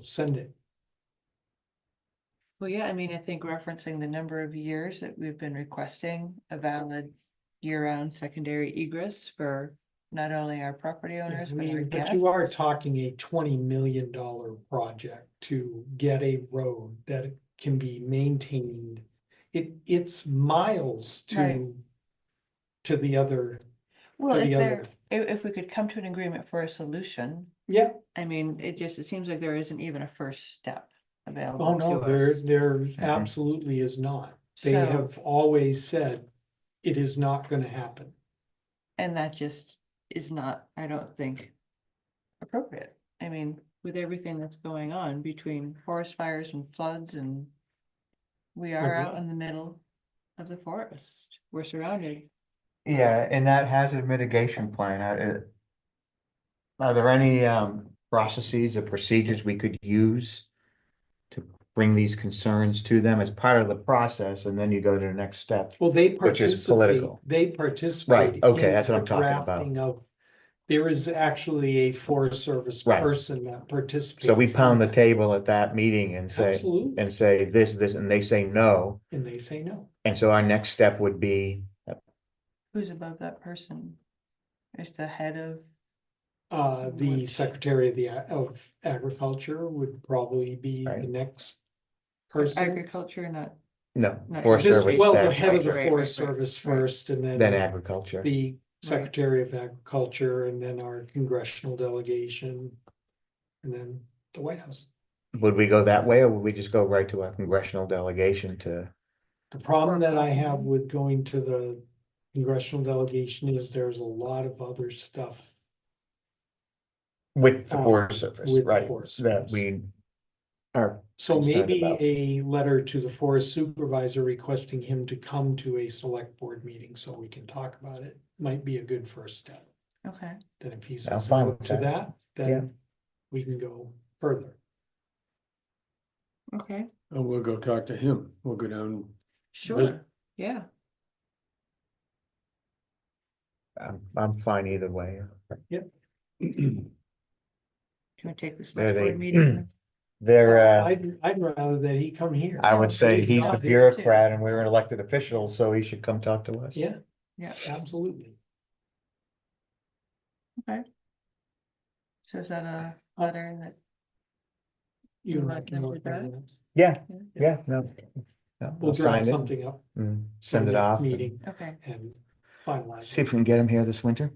send it. well, yeah, I mean, I think referencing the number of years that we've been requesting a valid year-round secondary egress for not only our property owners, I but our mean, but guests. you are talking a $20 million project to get a road that can be maintained. It's miles Right. to the other. Well, to if the there, other. if we could come to an agreement for a solution, Yeah, I mean, it seems like there isn't even a first step available oh no, to there, us. there absolutely is not. They So, have always said it is not gonna happen. and that just is not, I don't think, appropriate. I mean, with everything that's going on between forest fires and floods and we are Mhm. out in the middle of the forest. We're surrounded. Yeah, and that hazard mitigation plan, are there any processes or procedures we could use to bring these concerns to them as part of the process, and then you go to the next step? Well, they Which is participate, political. they participate. Okay, in that's what the I'm talking about. drafting of- There is actually a Forest Service Right. person that participates. So we in pound the that. table at that meeting and say, Absolutely. this, and they say no. And they say no. And so our next step would be, Who's above that person? Is the head of, The Which- Secretary of Agriculture would probably be the Right. next person. agriculture, not, no, No, Forest Just, Service. well, the head of the Right, right, Forest right, right. Service Right. first, and Then then agriculture. the Secretary of Agriculture, and then our congressional delegation, and then the White House. Would we go that way, or would we just go right to our congressional delegation to? The problem Work that I on have it. with going to the congressional delegation is there's a lot of other stuff. With the Um, Forest Service, with the right, Forest that Service. we are, So concerned maybe about. a letter to the forest supervisor requesting him to come to a select board meeting so we can talk about it might be a good first step. okay, Then if he I'm says fine no with to that. that, Yeah. then we can go further. okay, And we'll go talk to him. We'll go down. sure, yeah. I'm fine either way. Can we take the There select they- board meeting? They're, I'd rather that he come here. I would say He's he's not a here too. bureaucrat and we're an elected official, so he should come talk to us. Yeah, Yeah, absolutely. okay. So is that a letter that? You You and I want can to work do on that? that. Yeah, Yeah. yeah, no. No, We'll I'll sign draft it something up. and for send the it next off. and Meeting Okay, and finalize. See if we can get him here this winter.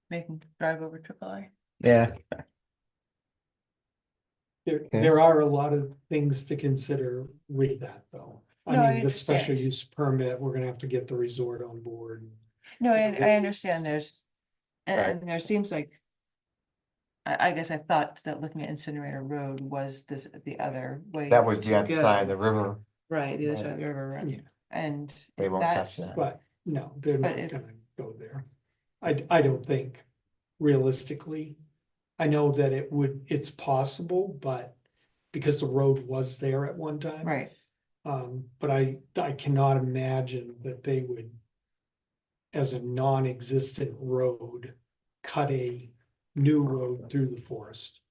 make them drive over AAA. Yeah, There are a lot of things to consider with that, though. No, I I mean, the special understand. use permit, we're gonna have to get the resort on board. No, I understand there's, Right. and there seems like. I guess I thought that looking at Incinerator Road was this, the other way. that was to the other go. side of the river. Right, the other side of the river, right, Yeah, and They won't touch that's, that. but no, they're But not if- gonna go there. I don't think realistically. I know that it's possible, but because the road was there at one time. right, But I cannot imagine that they would. As a non-existent road, cut a new road through the forest.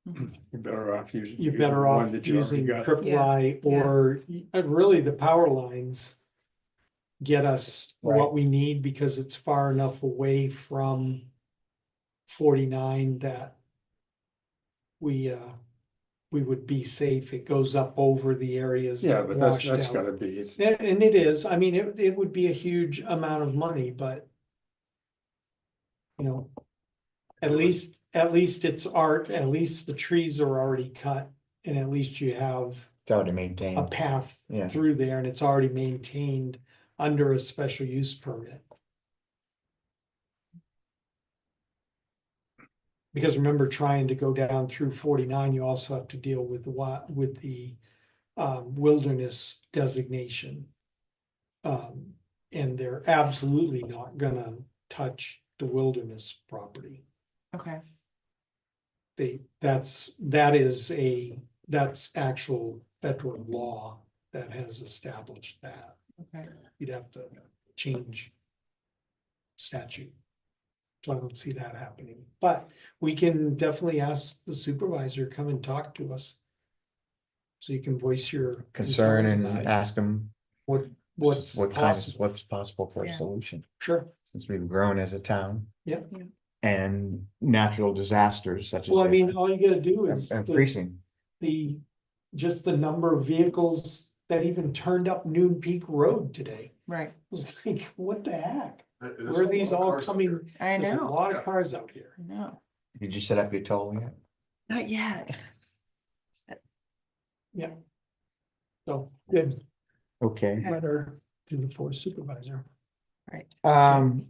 You're better off using. You're using better the one off that you already using got. triple I or really the power lines. Get us what we need because it's far enough away from 49 that. We would be safe. It goes up over the areas. Yeah, that but that's washed out. gotta be, it's, And it is, I mean, it would be a huge amount of money, but. You know. At least it's art, at least the trees are already cut, and at least you have It's already a maintained. path Yeah. through there, and it's already maintained under a special use permit. Because remember, trying to go down through 49, you also have to deal with the wilderness designation. And they're absolutely not gonna touch the wilderness property. okay, That's actual federal law that has established that. okay, You'd have to change statute. So I don't see that happening, but we can definitely ask the supervisor, to come and talk to us. So you can voice your Concern concerns and about it. ask him What's possible. what's possible for a Yeah. solution, Sure, since we've grown as a town. yeah. And natural disasters such as. Well, I mean, all you gotta do is Increasing. just the number of vehicles that even turned up Noon Peak Road today. Right, I was like, what the heck? There's Where are a these lot of all cars out coming? there. I There's a know, lot of cars out here. I know, Did you set up your toll yet? not yet. So good Okay. letter to the forest supervisor. Right,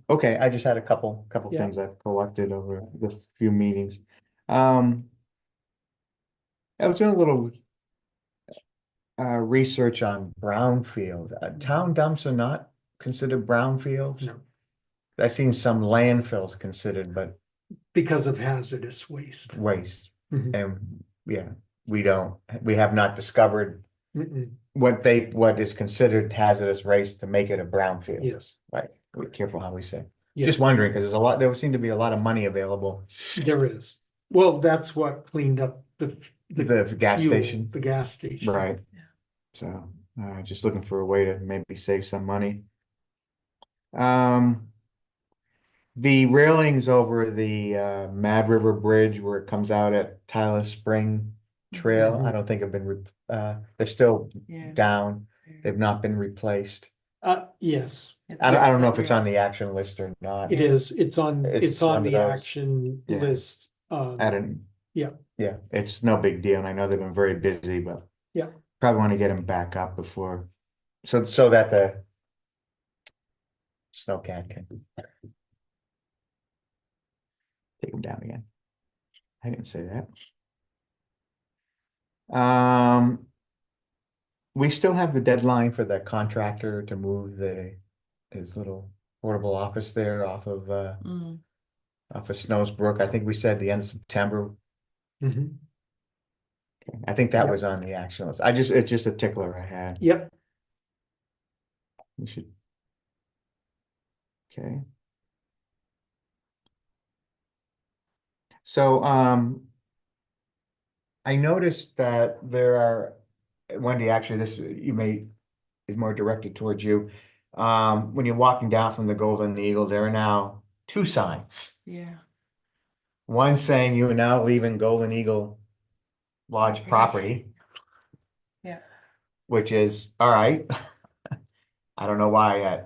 Okay, I just had a couple Yeah. things I've collected over the few meetings. I was doing a little research on brownfields. Town dumps are not considered brownfields. No. I've seen some landfills considered, but Because of hazardous waste. waste. Mhm. And yeah, we have not discovered Mm-mm. what is considered hazardous waste to make it a brownfield. Yes, Right, be careful how we say. yes, Just wondering, because there would seem to be a lot of money available. there is. Well, that's what cleaned up the Gas fuel, station. The gas station. Right. Yeah. So, just looking for a way to maybe save some money. The railings over the Mad River Bridge where it comes out at Tyler Spring Trail, I Mhm. don't think have been, they're still yeah. down. They've not been replaced. Yes, I don't know if it's on the action list or not. it is. It's on It's on one of the those. action Yeah. list. I don't. Yeah. Yeah, it's no big deal, and I know they've been very busy, but. Yeah. Probably want to get them back up before, so that the. Snowcat can. Take them down again. I didn't say that. We still have the deadline for the contractor to move his little portable office there off of Mm, Snow's Brook. I think we said the end of September. Mhm. I think that Yep. was on the action list. It's just a tickler I had. Yep, We should. Okay. So, I noticed that there are, Wendy, actually, this is more directed towards you. When you're walking down from the Golden Eagle, there are now 2 signs. yeah, One saying you are now leaving Golden Eagle Lodge property. Yeah. Which is, all right. I don't know why,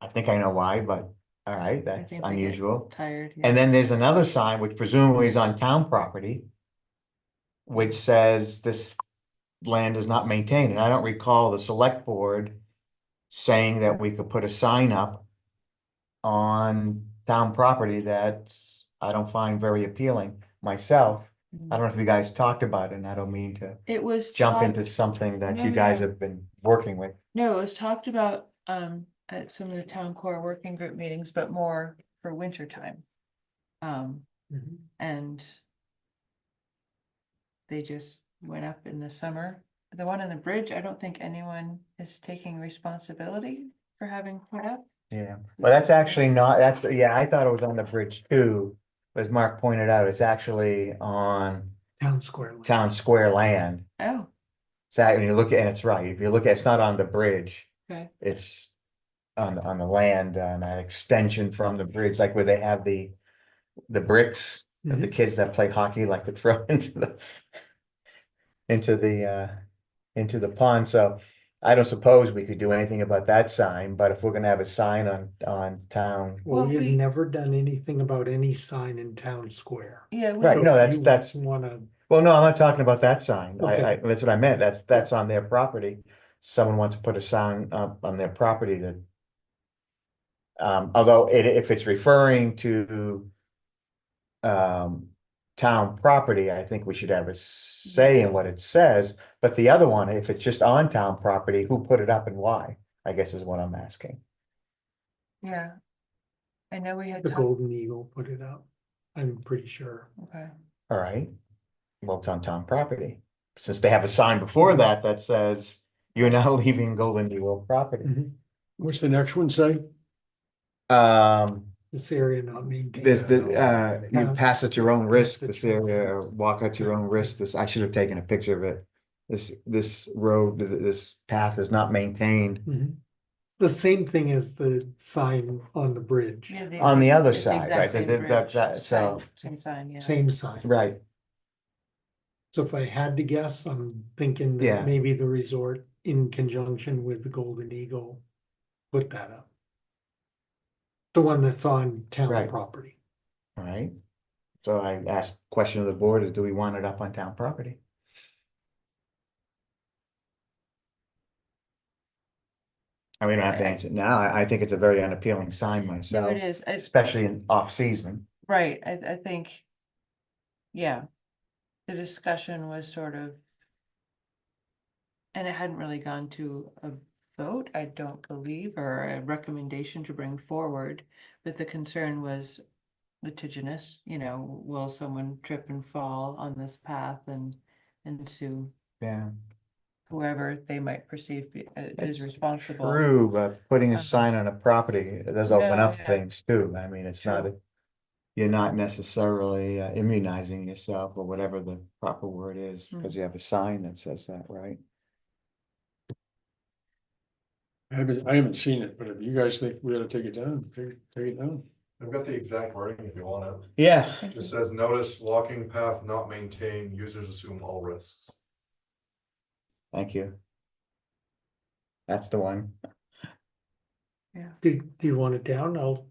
I think I know why, but all right, I that's think they get unusual. tired, And yeah. then there's another sign, which presumably is on town property, which says this land is not maintained. And I don't recall the select board saying that we could put a sign up on town property that I don't find very appealing myself. I don't know if you guys talked about it, and I don't mean to It was jump talked- into something that No, you guys yeah. have been working with. No, it was talked about at some of the town core working group meetings, but more for winter time. Mhm. And they just went up in the summer. The one on the bridge, I don't think anyone is taking responsibility for having put up. Yeah, well, that's actually not, yeah, I thought it was on the bridge too. As Mark pointed out, it's actually on Town Square. Land. town square land. Oh, So when you look at, and it's right, if you look at, it's not on the bridge, okay, it's on the land, that extension from the bridge, like where they have the bricks that the kids that play hockey like to throw into the pond. So I don't suppose we could do anything about that sign, but if we're gonna have a sign on town. Well, Well, we had we- never done anything about any sign in Town Square. yeah. Right, So no, if that's, you Wanna, well, no, I'm not talking about that sign. Okay. That's what I meant. That's on their property. Someone wants to put a sign up on their property that. Although if it's referring to. Town property, I think we should have a say in what it says, but the other one, if it's just on town property, who put it up and why? I guess is what I'm asking. Yeah. I know we had the talked, Golden Eagle put it up. I'm pretty sure. okay, All right. Well, it's on town property. Since they have a sign before that says you're now leaving Golden Eagle property. What's the next one say? This area not maintained. There's you Pass- pass at your own pass risk, at this your own area, or risk. walk at your own risk. I should have taken a picture of it. This road, this path is not maintained. Mhm. The same thing as the sign on the bridge, yeah. On the other it's the side, exact right, same that- bridge, so- Same sign, yeah. same sign. Right, So if I had to guess, I'm thinking Yeah. that maybe the resort in conjunction with the Golden Eagle, put that up. The one that's on town Right. property. All right. So I asked, question of the board is, do we want it up on town property? I mean, I don't have to answer it now. I think it's a very unappealing sign No, myself, it is, especially in off-season. right, I think. Yeah. The discussion was sort of. And it hadn't really gone to a vote, I don't believe, or a recommendation to bring forward, but the concern was litigious, will someone trip and fall on this path and sue Yeah. whoever they might perceive is responsible. True, but putting a sign on a property, it does open No, up yeah. things too. I mean, it's not, True. you're not necessarily immunizing yourself or whatever the proper word is, Mm. because you have a sign that says that, right? I haven't seen it, but if you guys think we ought to take it down, take it down. I've got the exact wording if you want it. Yeah. Thank It you. says, notice walking path not maintained, users assume all risks. Thank you. That's the one. Do you want it down? I'll,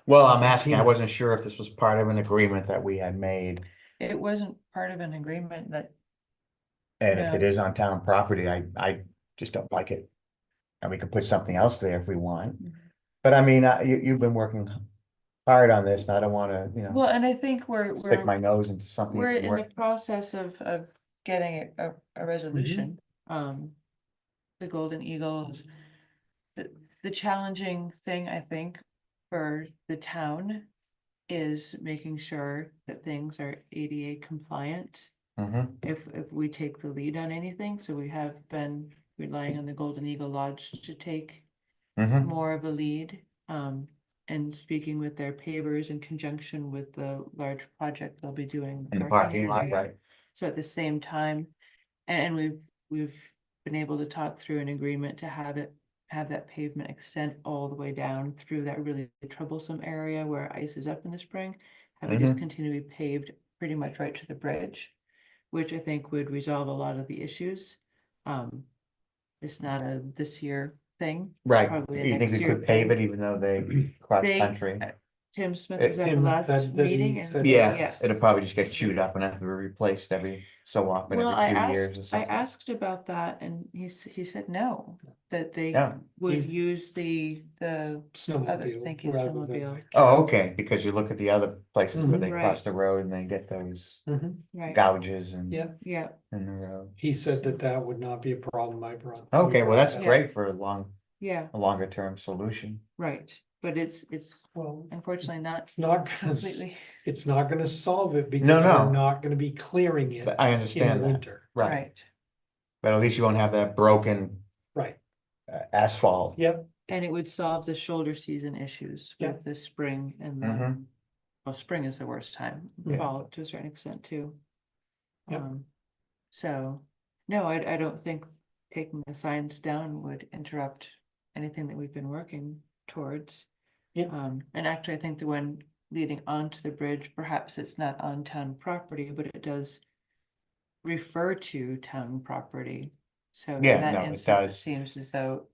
Well, I'm asking, I Tina. wasn't sure if this was part of an agreement that we had made. It wasn't part of an agreement that, And if it No. is on town property, I just don't like it. And we could put something else there if we want. But I mean, you've been working hard on this, and I don't wanna, well, and I think stick my nose into something. we're that can in the work. process of getting a resolution. The Golden Eagles. The challenging thing, I think, for the town is making sure that things are ADA compliant. Mhm. If we take the lead on anything, so we have been relying on the Golden Eagle Lodge to take Mhm. more of a lead. And speaking with their pavers in conjunction with the large project they'll be doing. In the parking lot, area. right? So at the same time, and we've been able to talk through an agreement to have that pavement extend all the way down through that really troublesome area where ice is up in the spring. Have it just Mhm. continue to be paved pretty much right to the bridge, which I think would resolve a lot of the issues. It's not a this year thing. It's Right. probably a You think next we year could pave thing. it even though they cross They- country? Tim Smith It- was at the Tim last said that he meeting and said Yeah, yeah. it'll probably just get chewed up and have to be replaced every so often, Well, every few years or I something. asked about that and he said no, that they Yeah. would He's- use the other, snowmobile thank you, rather than. snowmobile. Oh, okay, because you look at the other places where Mhm. they cross Right. the road and they get those Mhm. Right, gouges and Yeah. yeah, in the road. He said that would not be a problem. I brought. Okay, well, that's Yeah. great for a yeah, longer term solution. right, but it's Well, unfortunately not it's not gonna, completely, it's not gonna solve it because No, no. we're not gonna be clearing it But I in understand the that, winter. right, right. but at least you won't have that broken Right, asphalt. yep, And it would solve the shoulder season issues Yeah. with the spring and the, Mhm. well, spring is the worst time, Yeah. fall to a certain extent too. Yep. So, no, I don't think taking the signs down would interrupt anything that we've been working towards. Yeah. And actually, I think the one leading onto the bridge, perhaps it's not on town property, but it does refer to town property. So in Yeah, that no, it instance, it does. seems as though,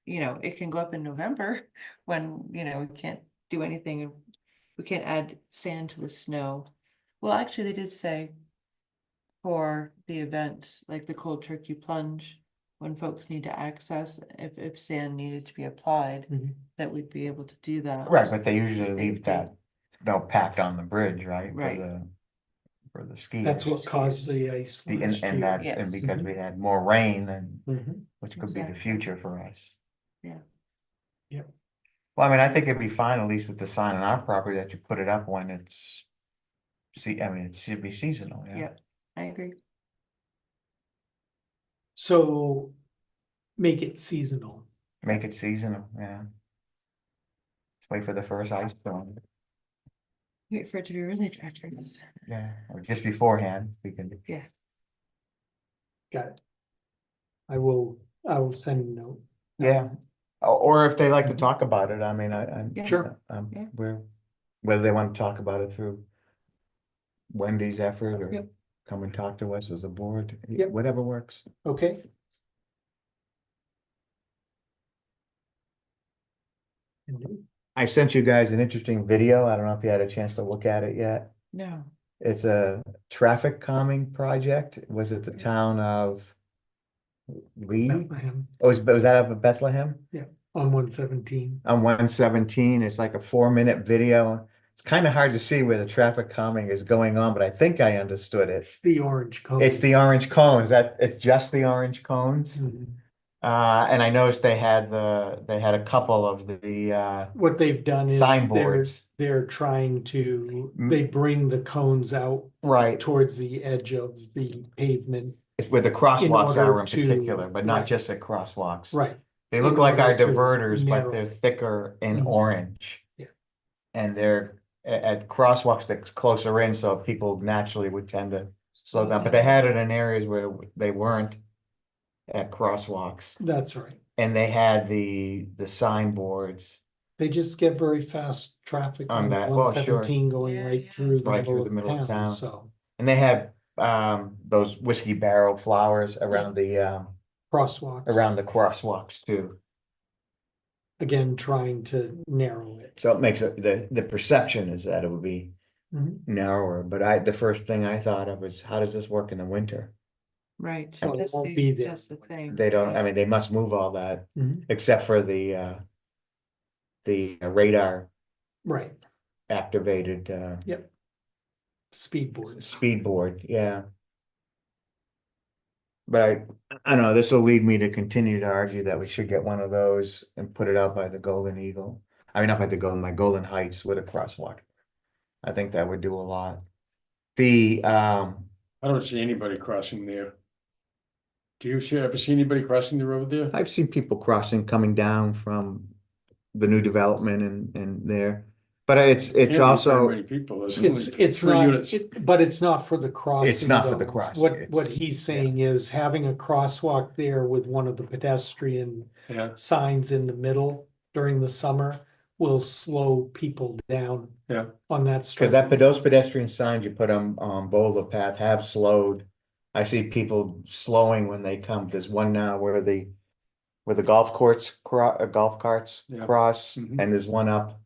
it can go up in November when, we can't do anything. We can't add sand to the snow. Well, actually, they did say for the event, like the cold turkey plunge, when folks need to access, if sand needed to be applied, Mhm. that we'd be able to do that. Right, but they usually leave that, they'll pack on the bridge, right? Right. For the skiers. that's what caused the ice The, last and year. that, Yes. and because we had more rain and, Mhm. which could be the Exactly. future for us. Yeah. Yep. Well, I mean, I think it'd be fine, at least with the sign on our property, that you put it up when it's. It should be seasonal, yeah. Yeah, I agree. So make it seasonal. Make it seasonal, yeah. Let's wait for the first ice storm, Wait for it to be really treacherous. yeah, or just beforehand, we can. Got it. I will send a note. Yeah, or if they like to talk about it, I mean, Yeah. Sure. Yeah. Whether they want to talk about it through Wendy's effort or Yep. come and talk to us as a board, Yep. whatever works. Okay, I sent you guys an interesting video. I don't know if you had a chance to look at it yet. No, It's a traffic calming project. Was it the town of Lee? Bethlehem Oh, was that up in Bethlehem? on 117. On 117, it's like a 4-minute video. It's kind of hard to see where the traffic calming is going on, but I think I understood it. It's the orange cone. It's the orange cones. It's just the orange cones. Mhm. And I noticed they had a couple of the What they've done is signboards. they're trying to, Mm. they bring the cones out Right, towards the edge of the pavement. it's where the crosswalks order are in to- particular, but not right. just at crosswalks. Right. They look in like our order to diverters, but narrow. they're thicker in Mhm. orange. Yeah. And they're at crosswalks that's closer in, so people naturally would tend to slow down, but they had it in areas where they weren't at crosswalks. That's right. And they had the signboards They just get very fast traffic On on that. Well, sure. 117 going Yeah, right yeah. through the Right through the middle of town, so and they had those whiskey barrel flowers around the crosswalks too. again, trying to narrow it. So it makes it, the perception is that it would be Mhm. narrower, but the first thing I thought of was, how does this work in the winter? right. Well, it That's won't the- be there. That's the thing. They don't, right. I mean, they must move all that, Mhm. except for the radar Right, activated speed boards. speed board, yeah. But I don't know, this will lead me to continue to argue that we should get one of those and put it out by the Golden Eagle. I mean, not by the my Golden Heights with a crosswalk. I think that would do a lot. The I don't see anybody crossing there. Do you ever see anybody crossing the road there? I've seen people crossing coming down from the new development and there. But it's Can't be very also, many people, there's It's only 3 not, units. but it's not for the crossing. It's not for the though. crossing, What, it's- what he's saying is having a crosswalk there with one of the pedestrian Yeah, signs in the middle during the summer will slow people down. Yeah. On that because stretch. those pedestrian signs you put on Boulder Path have slowed. I see people slowing when they come. There's one now where the golf carts Yeah. cross, Mhm. and there's one up.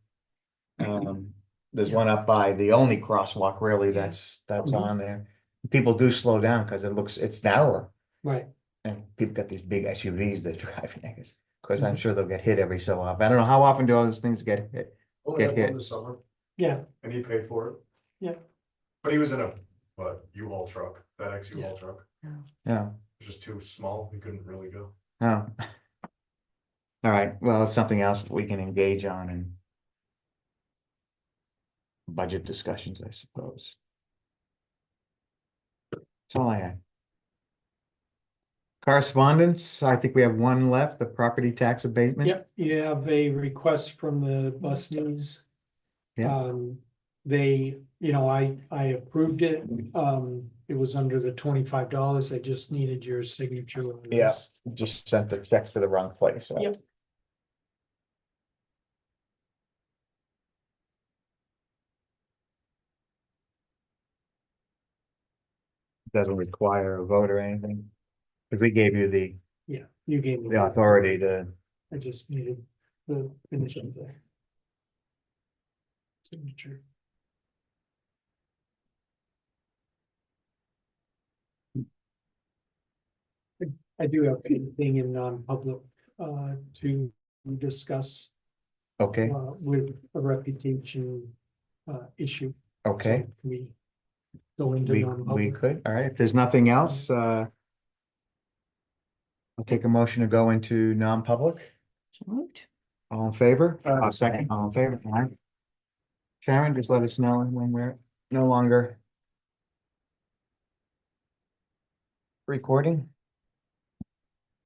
There's one up by the only crosswalk really Yeah. that's Mhm. on there. People do slow down because it's narrower, Right, and people got these big SUVs that drive, I guess. Because I'm Mhm. sure they'll get hit every so often. I don't know, how often do all those things get hit? Only had hit. one this summer, yeah, and he paid for it. Yeah. But he was in a, U-Haul truck, FedEx U-Haul truck, Yeah, it was just too small, he couldn't really go. no. All right, well, it's something else we can engage on in budget discussions, I suppose. That's all I had. Correspondence, I think we have one left, the property tax abatement. yep, you have a request from the Busneys. Yeah. They, I approved it, it was under the $25, I just needed your signature on Yeah. this. Just sent the check to the wrong place. So. Yep. Doesn't require a vote or anything. Because we gave you Yeah, you gave me. the authority to, I just needed the initial there. Signature. I do have anything in non-public, to discuss, okay, with a reputation, issue. okay. So can we go into We non-public? could, all right, if there's nothing else, I'll take a motion to go into non-public. So moved. All in favor? Aye. I'll second, all in favor, all right. Sharon, just let us know when we're no longer recording.